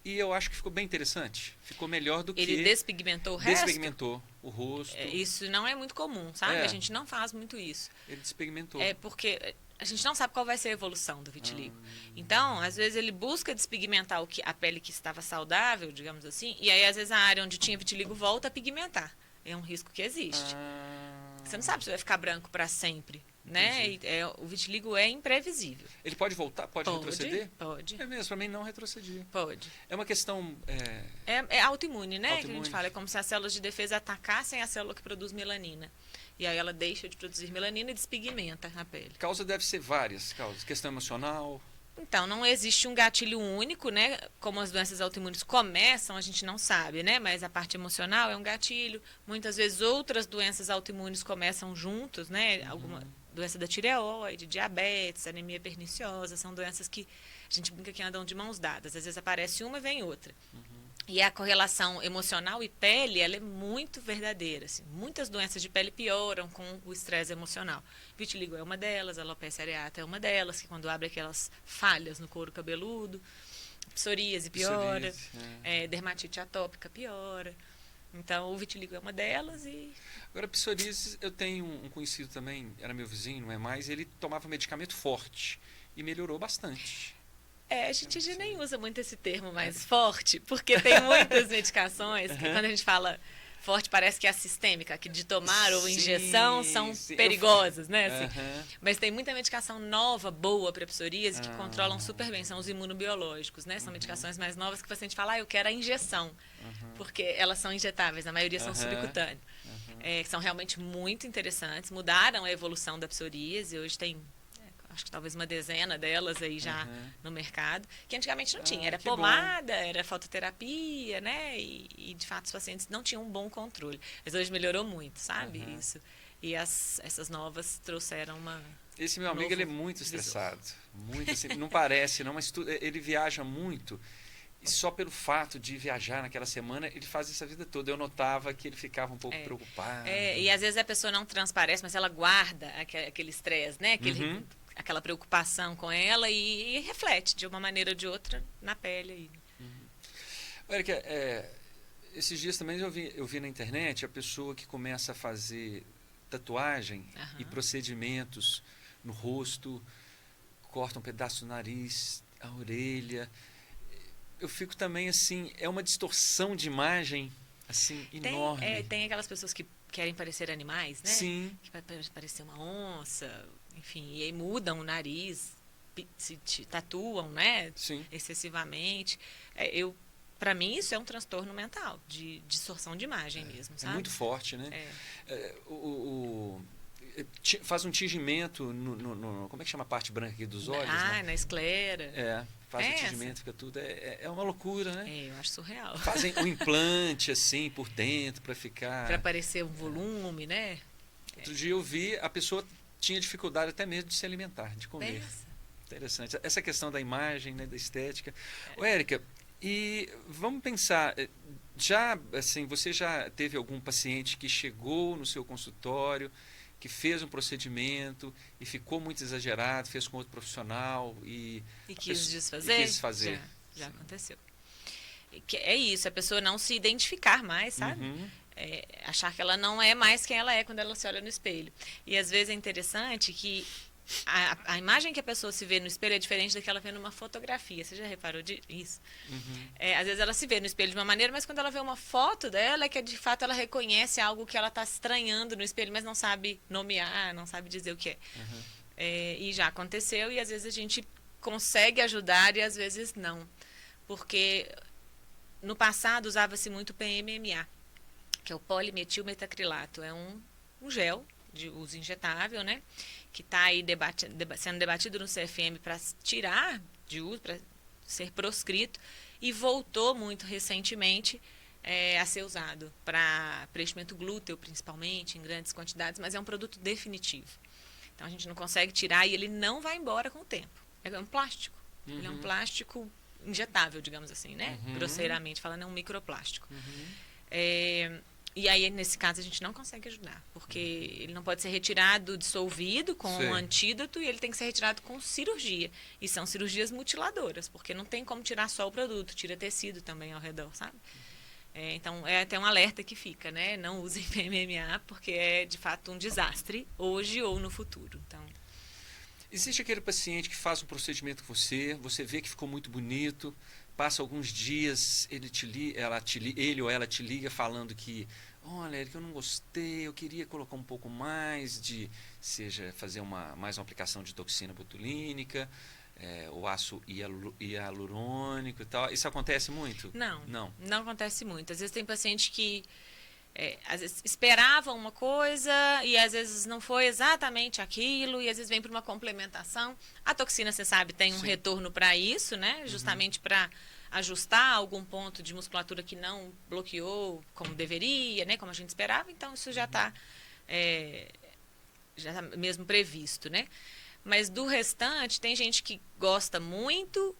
E eu acho que ficou bem interessante. Ficou melhor do que... Ele despigmentou o resto? Despigmentou o rosto. Isso não é muito comum, sabe? A gente não faz muito isso. Ele despigmentou. Porque a gente não sabe qual vai ser a evolução do vitiligo. Então, às vezes ele busca despigmentar a pele que estava saudável, digamos assim, e aí às vezes a área onde tinha vitiligo volta a pigmentar. É um risco que existe. Você não sabe se vai ficar branco para sempre, né? O vitiligo é imprevisível. Ele pode voltar? Pode retroceder? Pode. É mesmo, para mim não retrocedia. Pode. É uma questão... É autoimune, né? Autoimune. Que a gente fala. É como se as células de defesa atacassem a célula que produz melanina. E aí ela deixa de produzir melanina e despigmenta a pele. Causa deve ser várias causas. Questão emocional... Então, não existe um gatilho único, né? Como as doenças autoimunes começam, a gente não sabe, né? Mas a parte emocional é um gatilho. Muitas vezes outras doenças autoimunes começam juntos, né? Alguma doença da tireoide, diabetes, anemia perniciosa, são doenças que a gente brinca que andam de mãos dadas. Às vezes aparece uma e vem outra. E a correlação emocional e pele, ela é muito verdadeira. Assim. Muitas doenças de pele pioram com o estresse emocional. Vitiligo é uma delas, a alopecia areata é uma delas, que quando abre aquelas falhas no couro cabeludo, psoríase piora, dermatite atópica piora. Então, o vitiligo é uma delas e... Agora, psoríase, eu tenho um conhecido também, era meu vizinho, não é mais, ele tomava medicamento forte e melhorou bastante. A gente já nem usa muito esse termo mais forte, porque tem muitas medicações que quando a gente fala forte parece que é a sistêmica, que de tomar ou injeção são perigosas, né? Assim. Mas tem muita medicação nova, boa para psoríase, que controlam super bem, são os imunobiológicos, né? São medicações mais novas que o paciente fala, eu quero a injeção, porque elas são injetáveis, a maioria são subcutâneas. São realmente muito interessantes, mudaram a evolução da psoríase, hoje tem... acho que talvez uma dezena delas aí já no mercado, que antigamente não tinha. Era pomada, era fototerapia, né? E, de fato, os pacientes não tinham um bom controle. Mas hoje melhorou muito, sabe? Isso. E essas novas trouxeram uma... Esse meu amigo, ele é muito estressado. Muito, assim, não parece, não, mas ele viaja muito. E só pelo fato de viajar naquela semana, ele faz isso a vida toda. Eu notava que ele ficava um pouco preocupado. E às vezes a pessoa não transparece, mas ela guarda aquele estresse, né? Aquela preocupação com ela e reflete de uma maneira ou de outra na pele. Aí. Érica, esses dias também eu vi na internet a pessoa que começa a fazer tatuagem e procedimentos no rosto, corta um pedaço do nariz, a orelha. Eu fico também assim, é uma distorção de imagem assim enorme. Tem aquelas pessoas que querem parecer animais, né? Sim. Que vai parecer uma onça, enfim, e aí mudam o nariz, se tatuam, né? Sim. Excessivamente. Para mim, isso é um transtorno mental, de distorção de imagem mesmo, sabe? É muito forte, né? faz um tingimento como é que chama a parte branca aqui dos olhos? Né? Na esclera. Faz o tingimento, fica tudo. É uma loucura, né? Eu acho surreal. Fazem um implante assim por dentro para ficar. Para aparecer um volume, né? Outro dia eu vi, a pessoa tinha dificuldade até mesmo de se alimentar, de comer. Interessante. Essa questão da imagem, né, da estética. Ô, Érica, e vamos pensar, já assim, você já teve algum paciente que chegou no seu consultório, que fez um procedimento e ficou muito exagerado, fez com outro profissional e quis desfazer? E quis fazer. Já aconteceu. É isso, a pessoa não se identificar mais, sabe? Achar que ela não é mais quem ela é quando ela se olha no espelho. E às vezes é interessante que a imagem que a pessoa se vê no espelho é diferente da que ela vê numa fotografia. Você já reparou isso? Às vezes ela se vê no espelho de uma maneira, mas quando ela vê uma foto dela, é que de fato ela reconhece algo que ela está estranhando no espelho, mas não sabe nomear, não sabe dizer o que é. E já aconteceu, e às vezes a gente consegue ajudar e às vezes não. Porque no passado usava-se muito PMMA, que é o polimetilmetacrilato. É um gel de uso injetável, né? Que está aí sendo debatido no CFM para tirar de uso, para ser proscrito, e voltou muito recentemente a ser usado para preenchimento glúteo, principalmente, em grandes quantidades, mas é um produto definitivo. Então, a gente não consegue tirar e ele não vai embora com o tempo. É um plástico. Ele é um plástico injetável, digamos assim, né? Grosseiramente falando, é um microplástico. E aí, nesse caso, a gente não consegue ajudar, porque ele não pode ser retirado dissolvido com um antídoto e ele tem que ser retirado com cirurgia. E são cirurgias mutiladoras, porque não tem como tirar só o produto, tira tecido também ao redor, sabe? Então, é até um alerta que fica, né? Não usem PMMA, porque é, de fato, um desastre, hoje ou no futuro. Então, existe aquele paciente que faz um procedimento com você vê que ficou muito bonito, passa alguns dias, ele ou ela te liga falando que, olha, Érica, eu não gostei, eu queria colocar um pouco mais seja fazer mais uma aplicação de toxina botulínica, o ácido hialurônico e tal. Isso acontece muito? Não acontece muito. Às vezes tem paciente que às vezes esperava uma coisa e às vezes não foi exatamente aquilo, e às vezes vem para uma complementação. A toxina, você sabe, tem um retorno para isso, né? Justamente para ajustar algum ponto de musculatura que não bloqueou como deveria, né? Como a gente esperava. Então, isso já está mesmo previsto, né? Mas do restante, tem gente que gosta muito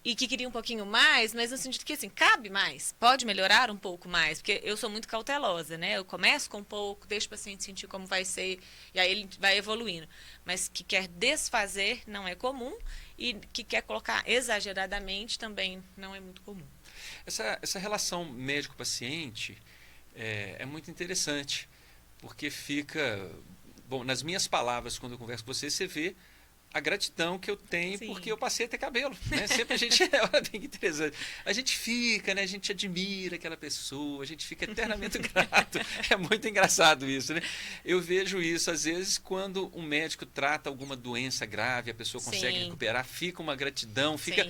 e que queria um pouquinho mais, mas no sentido que, assim, cabe mais, pode melhorar um pouco mais, porque eu sou muito cautelosa, né? Eu começo com um pouco, deixo o paciente sentir como vai ser, e aí ele vai evoluindo. Mas que quer desfazer não é comum, e que quer colocar exageradamente também não é muito comum. Essa relação médico-paciente é muito interessante, porque fica... Bom, nas minhas palavras, quando eu converso com você vê a gratidão que eu tenho porque eu passei a ter cabelo, né? Sempre a gente é bem interessante. A gente fica, né? A gente admira aquela pessoa, a gente fica eternamente grato. É muito engraçado isso, né? Eu vejo isso às vezes quando um médico trata alguma doença grave, a pessoa consegue recuperar, fica uma gratidão, fica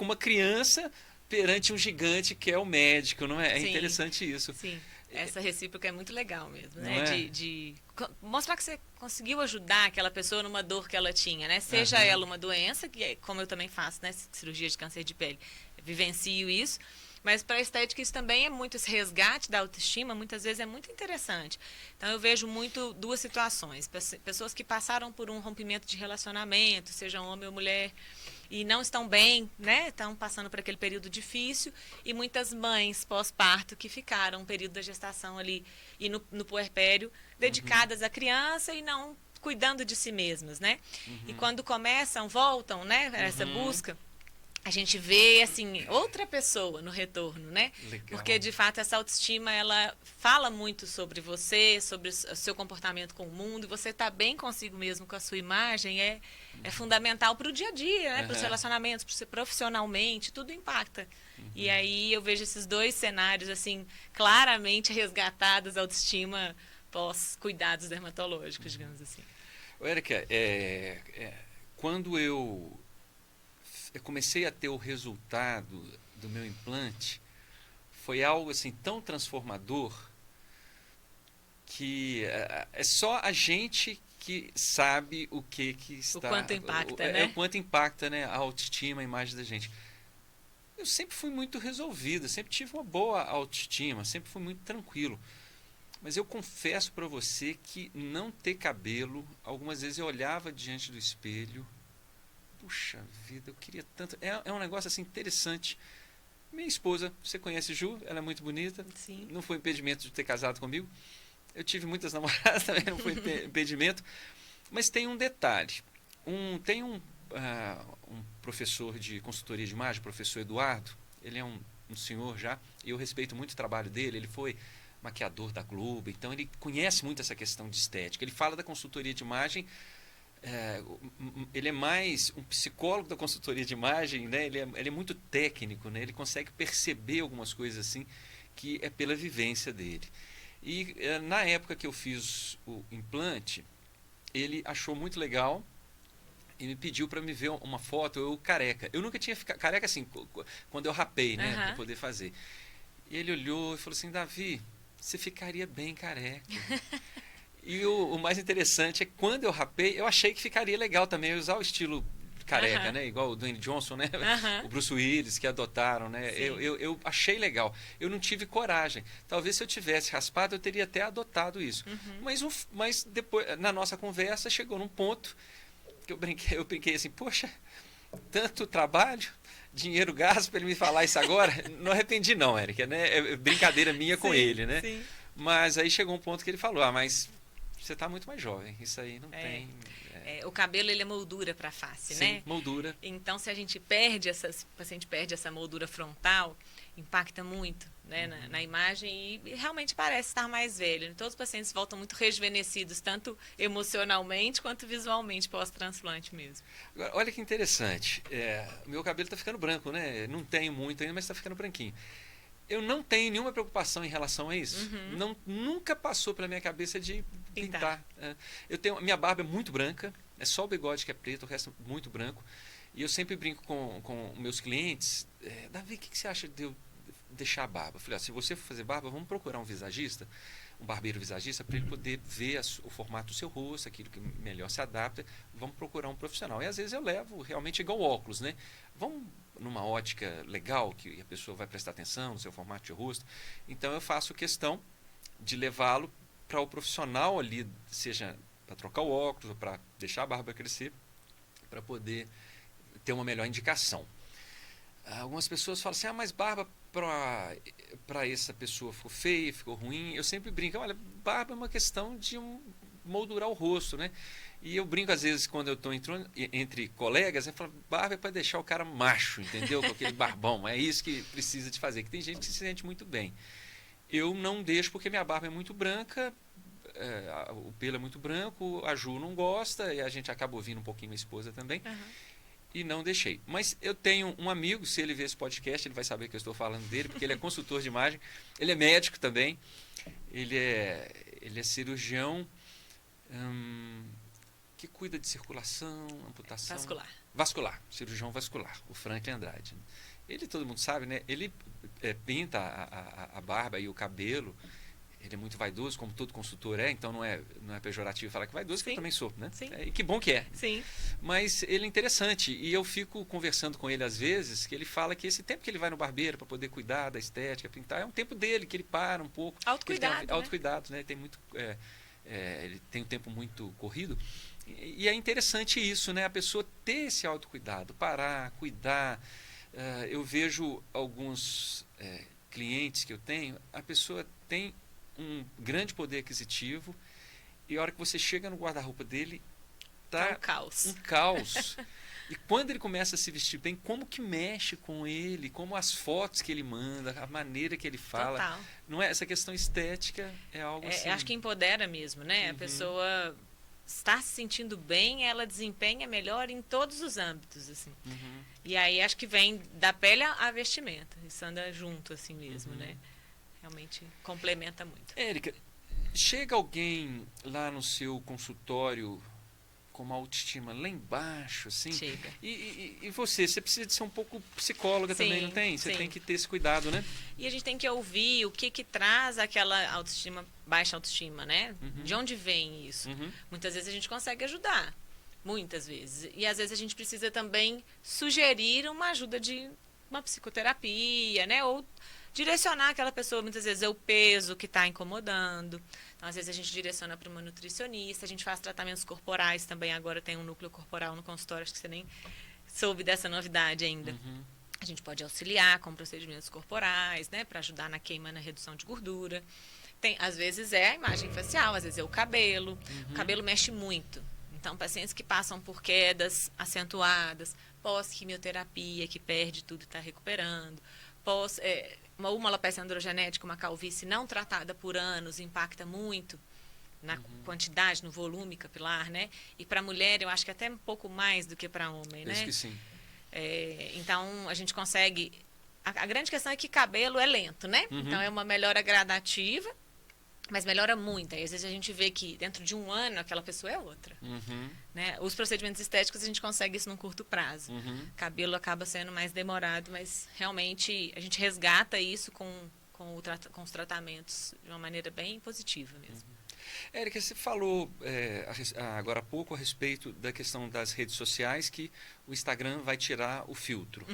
uma criança perante um gigante que é o médico, não é? É interessante isso. Sim. Essa recíproca é muito legal mesmo, né? De mostrar que você conseguiu ajudar aquela pessoa numa dor que ela tinha, né? Seja ela uma doença, que é como eu também faço, né? Cirurgia de câncer de pele, vivencio isso. Mas para a estética isso também é muito, esse resgate da autoestima, muitas vezes é muito interessante. Então eu vejo muito duas situações. Pessoas que passaram por um rompimento de relacionamento, seja homem ou mulher, e não estão bem, né? Estão passando por aquele período difícil, e muitas mães pós-parto que ficaram um período da gestação ali e no puerpério dedicadas à criança e não cuidando de si mesmas, né? E quando voltam, né? Essa busca, a gente vê, assim, outra pessoa no retorno, né? Legal. Porque, de fato, essa autoestima, ela fala muito sobre você, sobre o seu comportamento com o mundo, e você tá bem consigo mesmo, com a sua imagem, é fundamental para o dia a dia, né? Para os relacionamentos, para você profissionalmente, tudo impacta. E aí eu vejo esses dois cenários, assim, claramente resgatados, a autoestima pós-cuidados dermatológicos, digamos assim. Érica, quando eu comecei a ter o resultado do meu implante, foi algo assim tão transformador que é só a gente que sabe o que está... O quanto impacta, né? O quanto impacta, né, a autoestima, a imagem da gente. Eu sempre fui muito resolvido, sempre tive uma boa autoestima, sempre fui muito tranquilo. Mas eu confesso para você que não ter cabelo, algumas vezes eu olhava diante do espelho, puxa vida, eu queria tanto... É um negócio assim interessante. Minha esposa, você conhece Ju, ela é muito bonita. Sim. Não foi impedimento de ter casado comigo. Eu tive muitas namoradas também, não foi impedimento. Mas tem um detalhe. Tem um professor de consultoria de imagem, o professor Eduardo. Ele é um senhor já, e eu respeito muito o trabalho dele. Ele foi maquiador da Globo, então ele conhece muito essa questão de estética. Ele fala da consultoria de imagem, ele é mais um psicólogo da consultoria de imagem, né? Ele é muito técnico, né? Ele consegue perceber algumas coisas assim, que é pela vivência dele. E na época que eu fiz o implante, ele achou muito legal e me pediu para me ver uma foto, eu careca. Eu nunca tinha ficado careca assim, quando eu rapei, né, para poder fazer. E ele olhou e falou assim: Davi, você ficaria bem careca. E o mais interessante é que quando eu rapei, eu achei que ficaria legal também usar o estilo careca, né? Igual o Dwayne Johnson, né? O Bruce Willis, que adotaram, né? Eu achei legal. Eu não tive coragem. Talvez se eu tivesse raspado, eu teria até adotado isso. Mas depois, na nossa conversa, chegou num ponto que eu brinquei assim: poxa, tanto trabalho, dinheiro gasto para ele me falar isso agora. Não arrependi não, Érica, né? É brincadeira minha com ele, né? Sim. Mas aí chegou um ponto que ele falou: mas você está muito mais jovem, isso aí não tem... O cabelo, ele é moldura para a face, Sim, né? moldura. Então, se a gente perde o paciente perde essa moldura frontal, impacta muito, né, na imagem, e realmente parece estar mais velho. Todos os pacientes voltam muito rejuvenescidos, tanto emocionalmente quanto visualmente, pós-transplante mesmo. Agora, olha que interessante. Meu cabelo está ficando branco, né? Não tenho muito ainda, mas está ficando branquinho. Eu não tenho nenhuma preocupação em relação a isso. Nunca passou pela minha cabeça de pintar. Minha barba é muito branca, é só o bigode que é preto, o resto é muito branco. E eu sempre brinco com meus clientes: Davi, o que você acha de eu deixar a barba? Eu falei: se você for fazer barba, vamos procurar um visagista, um barbeiro visagista, para ele poder ver o formato do seu rosto, aquilo que melhor se adapta. Vamos procurar um profissional. E às vezes eu levo realmente igual óculos, né? Vamos numa ótica legal, que a pessoa vai prestar atenção no seu formato de rosto. Então eu faço questão de levá-lo para o profissional ali, seja para trocar o óculos ou para deixar a barba crescer, para poder ter uma melhor indicação. Algumas pessoas falam assim: mas barba para essa pessoa ficou feia, ficou ruim. Eu sempre brinco: olha, barba é uma questão de moldurar o rosto, né? E eu brinco às vezes quando eu estou entre colegas, eu falo: barba é para deixar o cara macho, entendeu? Com aquele barbão. É isso que precisa de fazer. Que tem gente que se sente muito bem. Eu não deixo porque minha barba é muito branca, o pelo é muito branco, a Ju não gosta, e a gente acaba ouvindo um pouquinho minha esposa também. E não deixei. Mas eu tenho um amigo, se ele ver esse podcast, ele vai saber que eu estou falando dele, porque ele é consultor de imagem, ele é médico também, ele é cirurgião, que cuida de circulação, amputação... Vascular, cirurgião vascular, o Franklin Andrade. Ele, todo mundo sabe, né? Ele pinta a barba e o cabelo. Ele é muito vaidoso, como todo consultor então não é pejorativo falar que é vaidoso, que eu também sou, né? E que bom que é. Sim. Mas ele é interessante, e eu fico conversando com ele às vezes, que ele fala que esse tempo que ele vai no barbeiro para poder cuidar da estética, pintar, é um tempo dele, que ele para um pouco. Autocuidado, autocuidado, né? Tem muito, ele tem um tempo muito corrido, e é interessante isso, né? A pessoa ter esse autocuidado, parar, cuidar. Eu vejo alguns clientes que eu tenho, a pessoa tem um grande poder aquisitivo, e a hora que você chega no guarda-roupa dele, tá um caos. E quando ele começa a se vestir bem, como que mexe com ele, como as fotos que ele manda, a maneira que ele fala. Total. Não é? Essa questão estética é algo assim... Acho que empodera mesmo, né? A pessoa está se sentindo bem, ela desempenha melhor em todos os âmbitos, assim. E aí acho que vem da pele à vestimenta. Isso anda junto, assim mesmo, né? Realmente complementa muito. Érica, chega alguém lá no seu consultório com uma autoestima lá embaixo, assim. Chega. E você precisa de ser um pouco psicóloga também, não tem? Você tem que ter esse cuidado, né? E a gente tem que ouvir o que traz aquela autoestima, baixa autoestima, né? De onde vem isso? Muitas vezes a gente consegue ajudar, muitas vezes. E às vezes a gente precisa também sugerir uma ajuda de uma psicoterapia, né? Ou direcionar aquela pessoa, muitas vezes é o peso que está incomodando. Então, às vezes a gente direciona para uma nutricionista, a gente faz tratamentos corporais também, agora tem um núcleo corporal no consultório, acho que você nem soube dessa novidade ainda. A gente pode auxiliar com procedimentos corporais, né, para ajudar na queima, na redução de gordura. Às vezes é a imagem facial, às vezes é o cabelo. O cabelo mexe muito. Então, pacientes que passam por quedas acentuadas, pós-quimioterapia, que perde tudo e está recuperando, uma alopecia androgenética, uma calvície não tratada por anos, impacta muito na quantidade, no volume capilar, né? E para mulher, eu acho que até um pouco mais do que para homem, né? Acho que sim. Então, a gente consegue... A grande questão é que cabelo é lento, né? Então, é uma melhora gradativa, mas melhora muito. Aí, às vezes, a gente vê que dentro de um ano, aquela pessoa é outra. Né? Os procedimentos estéticos, a gente consegue isso num curto prazo. Cabelo acaba sendo mais demorado, mas realmente a gente resgata isso com os tratamentos de uma maneira bem positiva mesmo. Érica, você falou agora há pouco a respeito da questão das redes sociais, que o Instagram vai tirar o filtro.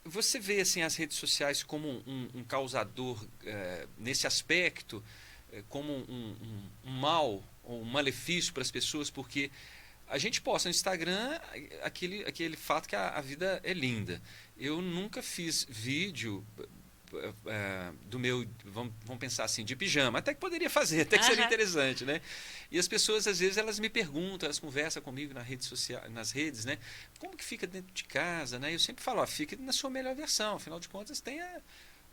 Você vê assim, as redes sociais como um causador nesse aspecto, como um mal ou um malefício para as pessoas, porque a gente posta no Instagram aquele fato que a vida é linda. Eu nunca fiz vídeo do meu, vamos pensar assim, de pijama, até que poderia fazer, até que seria interessante, né? E as pessoas, às vezes, elas me perguntam, elas conversam comigo nas redes, né? Como que fica dentro de casa, né? Eu sempre falo, fica na sua melhor versão, afinal de contas, tenha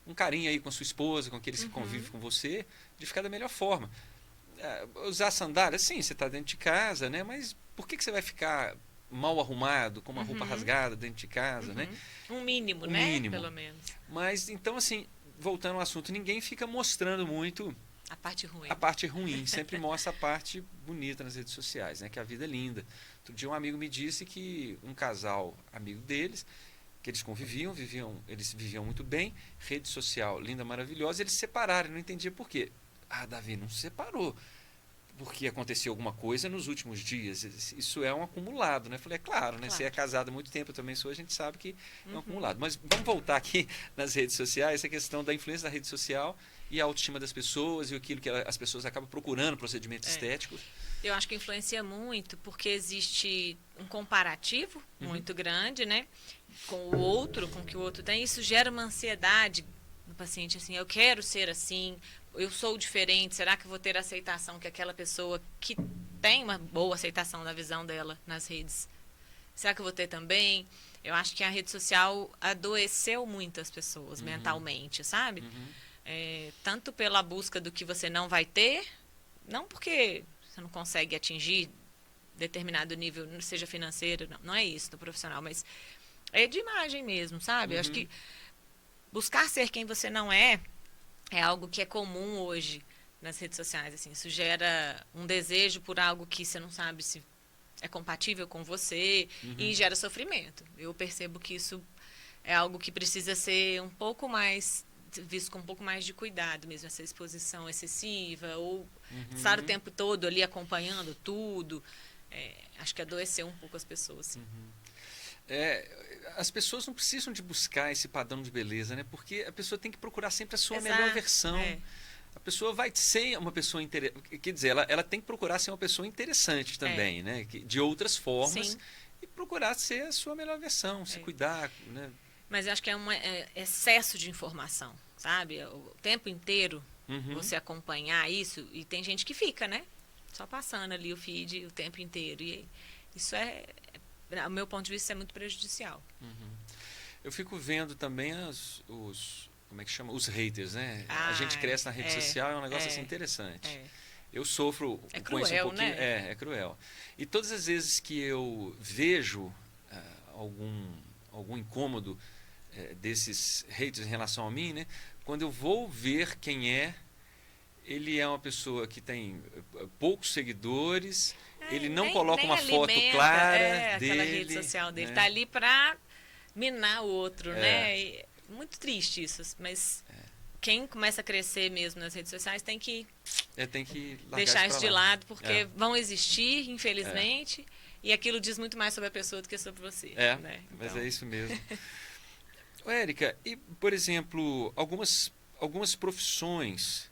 um carinho aí com a sua esposa, com aqueles que convivem com você, de ficar da melhor forma. Usar sandália, sim, você está dentro de casa, né? Mas por que você vai ficar mal arrumado, com uma roupa rasgada dentro de casa, né? Um mínimo, né? Mínimo. Pelo menos. Mas, então, assim, voltando ao assunto, ninguém fica mostrando muito a parte ruim. A parte ruim, sempre mostra a parte bonita nas redes sociais, né? Que a vida é linda. Outro dia um amigo me disse que um casal amigo deles, que eles eles viviam muito bem, rede social linda, maravilhosa, eles se separaram, não entendia por quê. Davi, não se separou porque aconteceu alguma coisa nos últimos dias. Isso é um acumulado, né? Falei, claro, né? Claro. Você é casado há muito tempo, eu também sou, a gente sabe que é um acumulado. Mas vamos voltar aqui nas redes sociais, essa questão da influência da rede social e a autoestima das pessoas e aquilo que as pessoas acabam procurando, procedimentos estéticos. Eu acho que influencia muito porque existe um comparativo muito grande, né? Com o outro, com o que o outro tem. Isso gera uma ansiedade no paciente, assim, eu quero ser assim, eu sou diferente, será que eu vou ter a aceitação que aquela pessoa que tem uma boa aceitação da visão dela nas redes, será que eu vou ter também? Eu acho que a rede social adoeceu muito as pessoas mentalmente, sabe? Tanto pela busca do que você não vai ter, não porque você não consegue atingir determinado nível, seja financeiro, não é isso do profissional, mas é de imagem mesmo, sabe? Eu acho que buscar ser quem você não é algo que é comum hoje nas redes sociais. Assim, isso gera um desejo por algo que você não sabe se é compatível com você e gera sofrimento. Eu percebo que isso é algo que precisa ser um pouco mais visto com um pouco mais de cuidado mesmo, essa exposição excessiva ou estar o tempo todo ali acompanhando tudo. Acho que adoeceu um pouco as pessoas. Sim. As pessoas não precisam de buscar esse padrão de beleza, né? Porque a pessoa tem que procurar sempre a sua melhor versão. A pessoa vai ser uma pessoa interessante, quer dizer, ela tem que procurar ser uma pessoa interessante também, né? De outras formas. Sim. E procurar ser a sua melhor versão, se cuidar, né? Mas eu acho que é um excesso de informação, sabe? O tempo inteiro você acompanhar isso, e tem gente que fica, né? Só passando ali o feed o tempo inteiro. E isso ao meu ponto de vista, é muito prejudicial. Eu fico vendo também como é que chama? Os haters, né? A gente cresce na rede social, é um negócio assim interessante. Eu sofro com isso um pouquinho. Né? É cruel. E todas as vezes que eu vejo algum incômodo desses haters em relação a mim, né? Quando eu vou ver quem é, ele é uma pessoa que tem poucos seguidores, ele não Nem, coloca nem uma foto alimenta, clara aquela dele. rede social dele. Né? Tá ali para minar o outro, É. né? E muito triste isso, mas quem começa a crescer mesmo nas redes sociais tem que Tem que largar deixar isso pra de lá. lado, porque vão existir, infelizmente, e aquilo diz muito mais sobre a pessoa do que sobre você. Né? Mas Então, é isso mesmo. Ô, Érica, e, por exemplo, algumas profissões,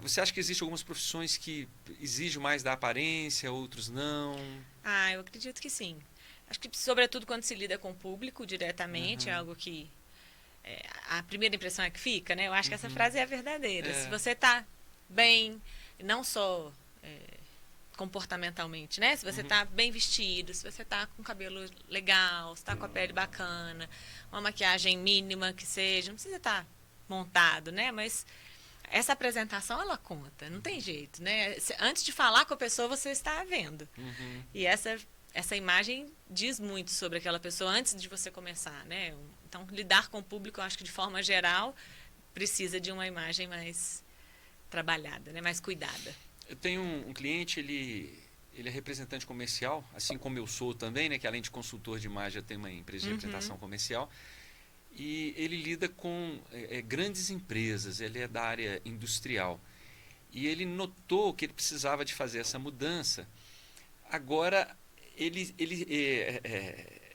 você acha que existem algumas profissões que exigem mais da aparência, outros não? eu acredito que sim. Acho que, sobretudo, quando se lida com o público diretamente, é algo que a primeira impressão é que fica, né? Eu acho que essa frase é a verdadeira. Se você está bem, não só comportamentalmente, né? Se você está bem vestido, se você está com o cabelo legal, se está com a pele bacana, uma maquiagem mínima que seja, não precisa estar montado, né? Mas essa apresentação, ela conta, não tem jeito, né? Antes de falar com a pessoa, você está vendo. E essa imagem diz muito sobre aquela pessoa antes de você começar, né? Então, lidar com o público, eu acho que de forma geral, precisa de uma imagem mais trabalhada, né? Mais cuidada. Eu tenho um cliente, ele é representante comercial, assim como eu sou também, né? Que além de consultor de imagem, eu tenho uma empresa de representação comercial. E ele lida com grandes empresas, ele é da área industrial. E ele notou que ele precisava de fazer essa mudança. Agora, ele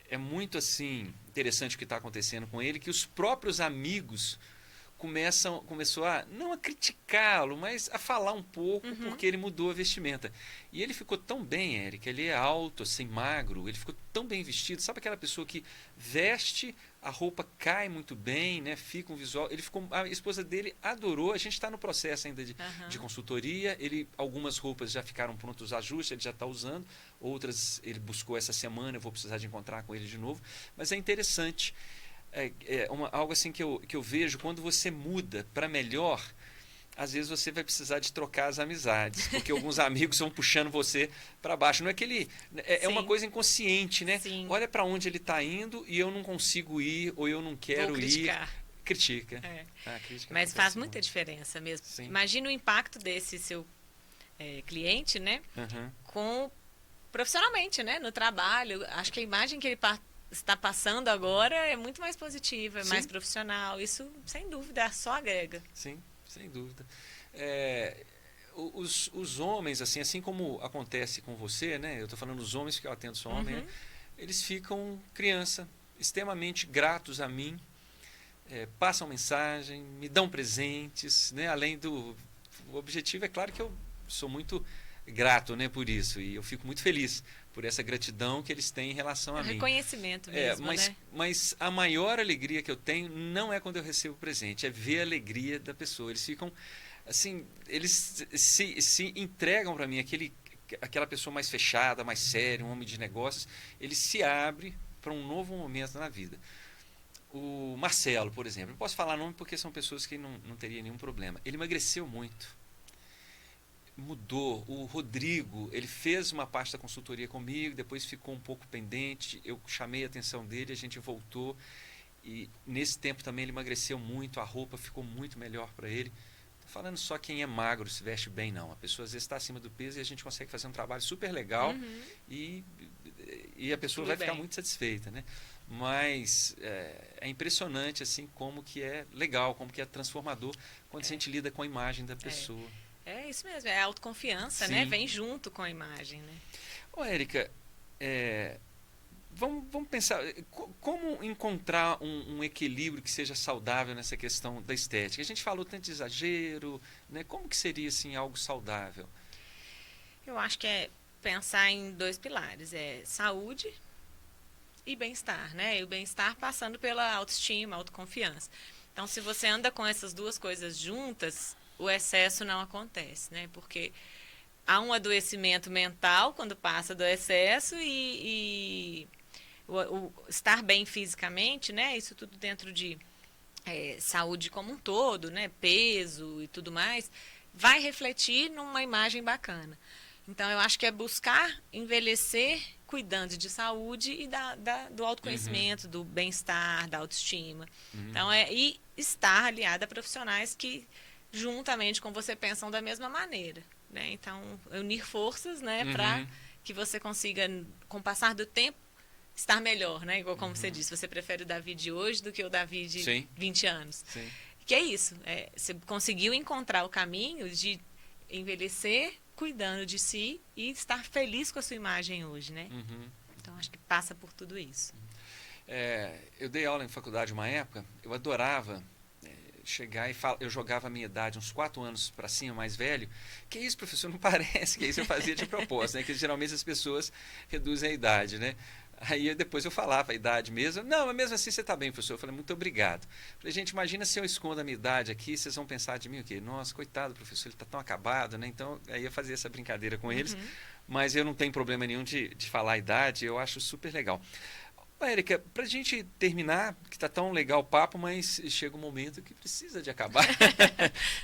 é muito assim interessante o que está acontecendo com ele, que os próprios amigos começou não a criticá-lo, mas a falar um pouco porque ele mudou a vestimenta. E ele ficou tão bem, Érica, ele é alto, assim, magro, ele ficou tão bem vestido, sabe aquela pessoa que veste, a roupa cai muito bem, né? Fica um visual. A esposa dele adorou, a gente está no processo ainda de consultoria, algumas roupas já ficaram prontos os ajustes, ele já está usando, outras ele buscou essa semana, eu vou precisar de encontrar com ele de novo, mas é interessante. Algo assim que eu vejo, quando você muda para melhor, às vezes você vai precisar de trocar as amizades, porque alguns amigos vão puxando você para baixo. Não é que ele é uma coisa inconsciente, né? Sim. Olha para onde ele está indo e eu não consigo ir ou eu não quero ir. Critica. Mas faz muita diferença mesmo. Sim. Imagina o impacto desse seu cliente, né? Profissionalmente, né? No trabalho. Acho que a imagem que ele está passando agora é muito mais positiva, é mais profissional. Isso, sem dúvida, só agrega. Sim, sem dúvida. Os homens, assim como acontece com você, né? Eu estou falando dos homens, porque eu atendo só homem, né? Eles ficam criança, extremamente gratos a mim, passam mensagem, me dão presentes, né? O objetivo é claro que eu sou muito grato, né, por isso, e eu fico muito feliz por essa gratidão que eles têm em relação a mim. Reconhecimento mesmo, né? Mas a maior alegria que eu tenho não é quando eu recebo o presente, é ver a alegria da pessoa. Eles ficam, assim, eles se entregam para mim, aquela pessoa mais fechada, mais séria, um homem de negócios, ele se abre para um novo momento na vida. O Marcelo, por exemplo, não posso falar nome porque são pessoas que não teria nenhum problema. Ele emagreceu muito. Mudou. O Rodrigo, ele fez uma parte da consultoria comigo, depois ficou um pouco pendente, eu chamei a atenção dele, a gente voltou e nesse tempo também ele emagreceu muito, a roupa ficou muito melhor para ele. Estou falando só quem é magro se veste bem, não. A pessoa às vezes está acima do peso e a gente consegue fazer um trabalho super legal e a pessoa vai ficar muito satisfeita, né? Mas é impressionante assim como que é legal, como que é transformador quando a gente lida com a imagem da pessoa. É isso mesmo, é a autoconfiança, né? Vem junto com a imagem, né? Ô, Érica, vamos pensar, como encontrar um equilíbrio que seja saudável nessa questão da estética? A gente falou tanto de exagero, né? Como que seria, assim, algo saudável? Eu acho que é pensar em 2 pilares, saúde e bem-estar, né? E o bem-estar passando pela autoestima, autoconfiança. Então, se você anda com essas 2 coisas juntas, o excesso não acontece, né? Porque há um adoecimento mental quando passa do excesso e o estar bem fisicamente, né? Isso tudo dentro de saúde como um todo, né? Peso e tudo mais, vai refletir numa imagem bacana. Então, eu acho que é buscar envelhecer cuidando de saúde e do autoconhecimento, do bem-estar, da autoestima. Então, e estar aliado a profissionais que juntamente com você pensam da mesma maneira, né? Então, unir forças, né, para que você consiga, com o passar do tempo, estar melhor, né? Igual como você disse, você prefere o Davi de hoje do que o Davi de Sim. 20 anos. Sim. Que é isso, você conseguiu encontrar o caminho de envelhecer cuidando de si e estar feliz com a sua imagem hoje, né? Então, acho que passa por tudo isso. Eu dei aula em faculdade uma época, eu adorava chegar e falar, eu jogava a minha idade, uns 4 anos para cima, mais velho. Que isso, professor? Não parece que isso eu fazia de propósito, né? Que geralmente as pessoas reduzem a idade, né? Aí depois eu falava a idade mesmo. Não, mas mesmo assim você está bem, professor. Eu falei, muito obrigado. Falei, gente, imagina se eu escondo a minha idade aqui, vocês vão pensar de mim o quê? Nossa, coitado, professor, ele está tão acabado, né? Então, aí eu fazia essa brincadeira com eles. Mas eu não tenho problema nenhum de falar a idade, eu acho super legal. Érica, para a gente terminar, que está tão legal o papo, mas chega um momento que precisa de acabar.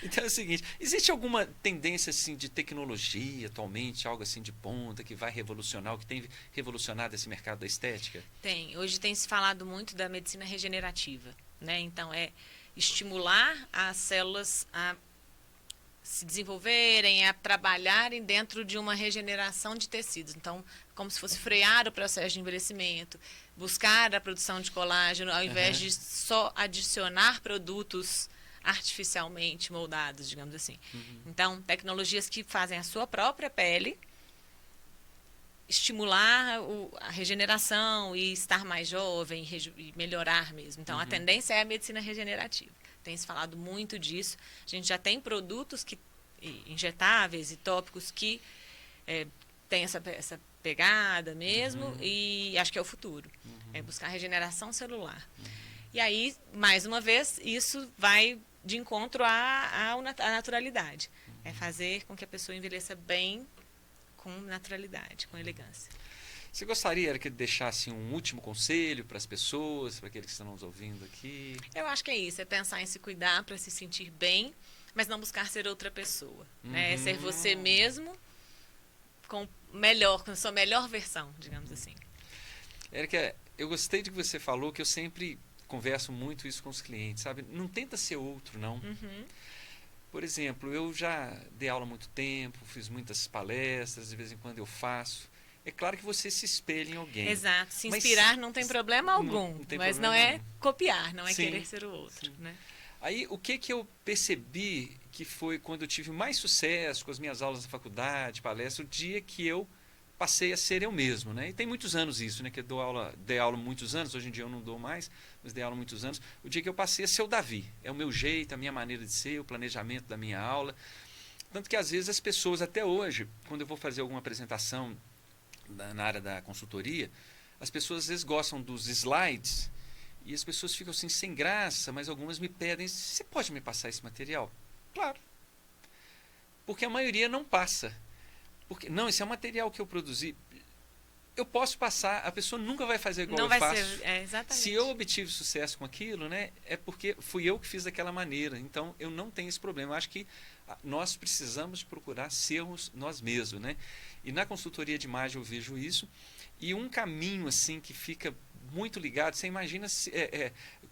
Então é o seguinte, existe alguma tendência assim, de tecnologia atualmente, algo assim de ponta, que vai revolucionar, o que tem revolucionado esse mercado da estética? Tem. Hoje tem se falado muito da medicina regenerativa, né? Então, é estimular as células a se desenvolverem, a trabalharem dentro de uma regeneração de tecidos. Então, como se fosse frear o processo de envelhecimento, buscar a produção de colágeno, ao invés de só adicionar produtos artificialmente moldados, digamos assim. Então, tecnologias que fazem a sua própria pele estimular a regeneração e estar mais jovem e melhorar mesmo. Então, a tendência é a medicina regenerativa. Tem se falado muito disso. A gente já tem produtos injetáveis e tópicos que têm essa pegada mesmo, e acho que é o futuro. É buscar regeneração celular. E aí, mais uma vez, isso vai de encontro à naturalidade. É fazer com que a pessoa envelheça bem, com naturalidade, com elegância. Você gostaria, Érica, de deixar assim, um último conselho para as pessoas, para aqueles que estão nos ouvindo aqui? Eu acho que é isso, é pensar em se cuidar para se sentir bem, mas não buscar ser outra pessoa. Né? É ser você mesmo com a sua melhor versão, digamos assim. Érica, eu gostei de que você falou, que eu sempre converso muito isso com os clientes, sabe? Não tenta ser outro, não. Por exemplo, eu já dei aula há muito tempo, fiz muitas palestras, de vez em quando eu faço. É claro que você se espelha em alguém. Exato. Se inspirar não tem problema algum, não tem mas problema não é nenhum. copiar, não é Sim, querer ser o outro. Né? Aí, o que eu percebi que foi quando eu tive mais sucesso com as minhas aulas na faculdade, palestra, o dia que eu passei a ser eu mesmo, né? E tem muitos anos isso, né? Que eu dei aula muitos anos, hoje em dia eu não dou mais, mas dei aula muitos anos. O dia que eu passei a ser o Davi. É o meu jeito, a minha maneira de ser, o planejamento da minha aula. Tanto que, às vezes, as pessoas, até hoje, quando eu vou fazer alguma apresentação na área da consultoria, as pessoas às vezes gostam dos slides e as pessoas ficam assim sem graça, mas algumas me pedem, você pode me passar esse material? Claro. Porque a maioria não passa. Porque, não, esse é um material que eu produzi. Eu posso passar, a pessoa nunca vai fazer igual não eu vai faço. Ser, exatamente. Se eu obtive sucesso com aquilo, né, é porque fui eu que fiz daquela maneira. Então, eu não tenho esse problema. Eu acho que nós precisamos procurar sermos nós mesmos, né? E na consultoria de imagem eu vejo isso. E um caminho assim que fica muito ligado, você imagina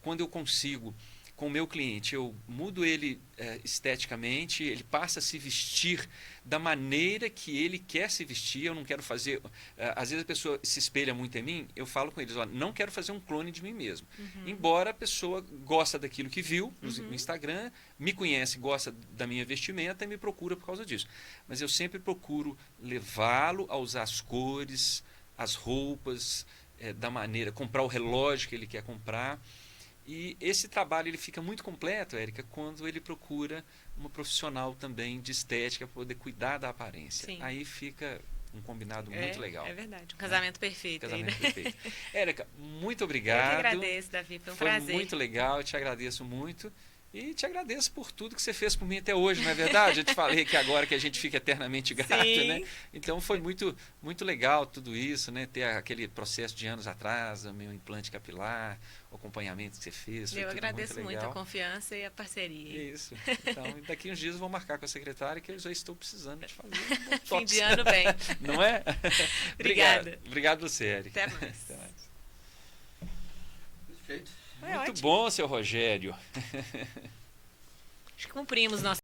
quando eu consigo, com o meu cliente, eu mudo ele esteticamente, ele passa a se vestir da maneira que ele quer se vestir. Eu não quero fazer... às vezes a pessoa se espelha muito em mim, eu falo com eles, olha, não quero fazer um clone de mim mesmo. Embora a pessoa gosta daquilo que viu no Instagram, me conhece, gosta da minha vestimenta e me procura por causa disso. Mas eu sempre procuro levá-lo a usar as cores, as roupas, da maneira, comprar o relógio que ele quer comprar. E esse trabalho ele fica muito completo, Érica, quando ele procura uma profissional também de estética para poder cuidar da aparência. Sim. Aí fica um combinado muito legal. É verdade, um casamento perfeito. Casamento perfeito. Érica, muito obrigado. Eu que agradeço, Davi, foi um prazer. Foi muito legal, eu te agradeço muito. E te agradeço por tudo que você fez por mim até hoje, não é verdade? Eu te falei que agora que a gente fica eternamente grato, né? Então foi muito, muito legal tudo isso, né? Ter aquele processo de anos atrás, o meu implante capilar, o acompanhamento que você fez. Eu agradeço muito a confiança e a parceria. Isso. Então, daqui uns dias eu vou marcar com a secretária que eu já estou precisando de fazer um fim de ano bem. Não é? Obrigada. Obrigado você, Érica. Até mais. Até mais. Perfeito. Muito bom, seu Rogério. Acho que cumprimos nosso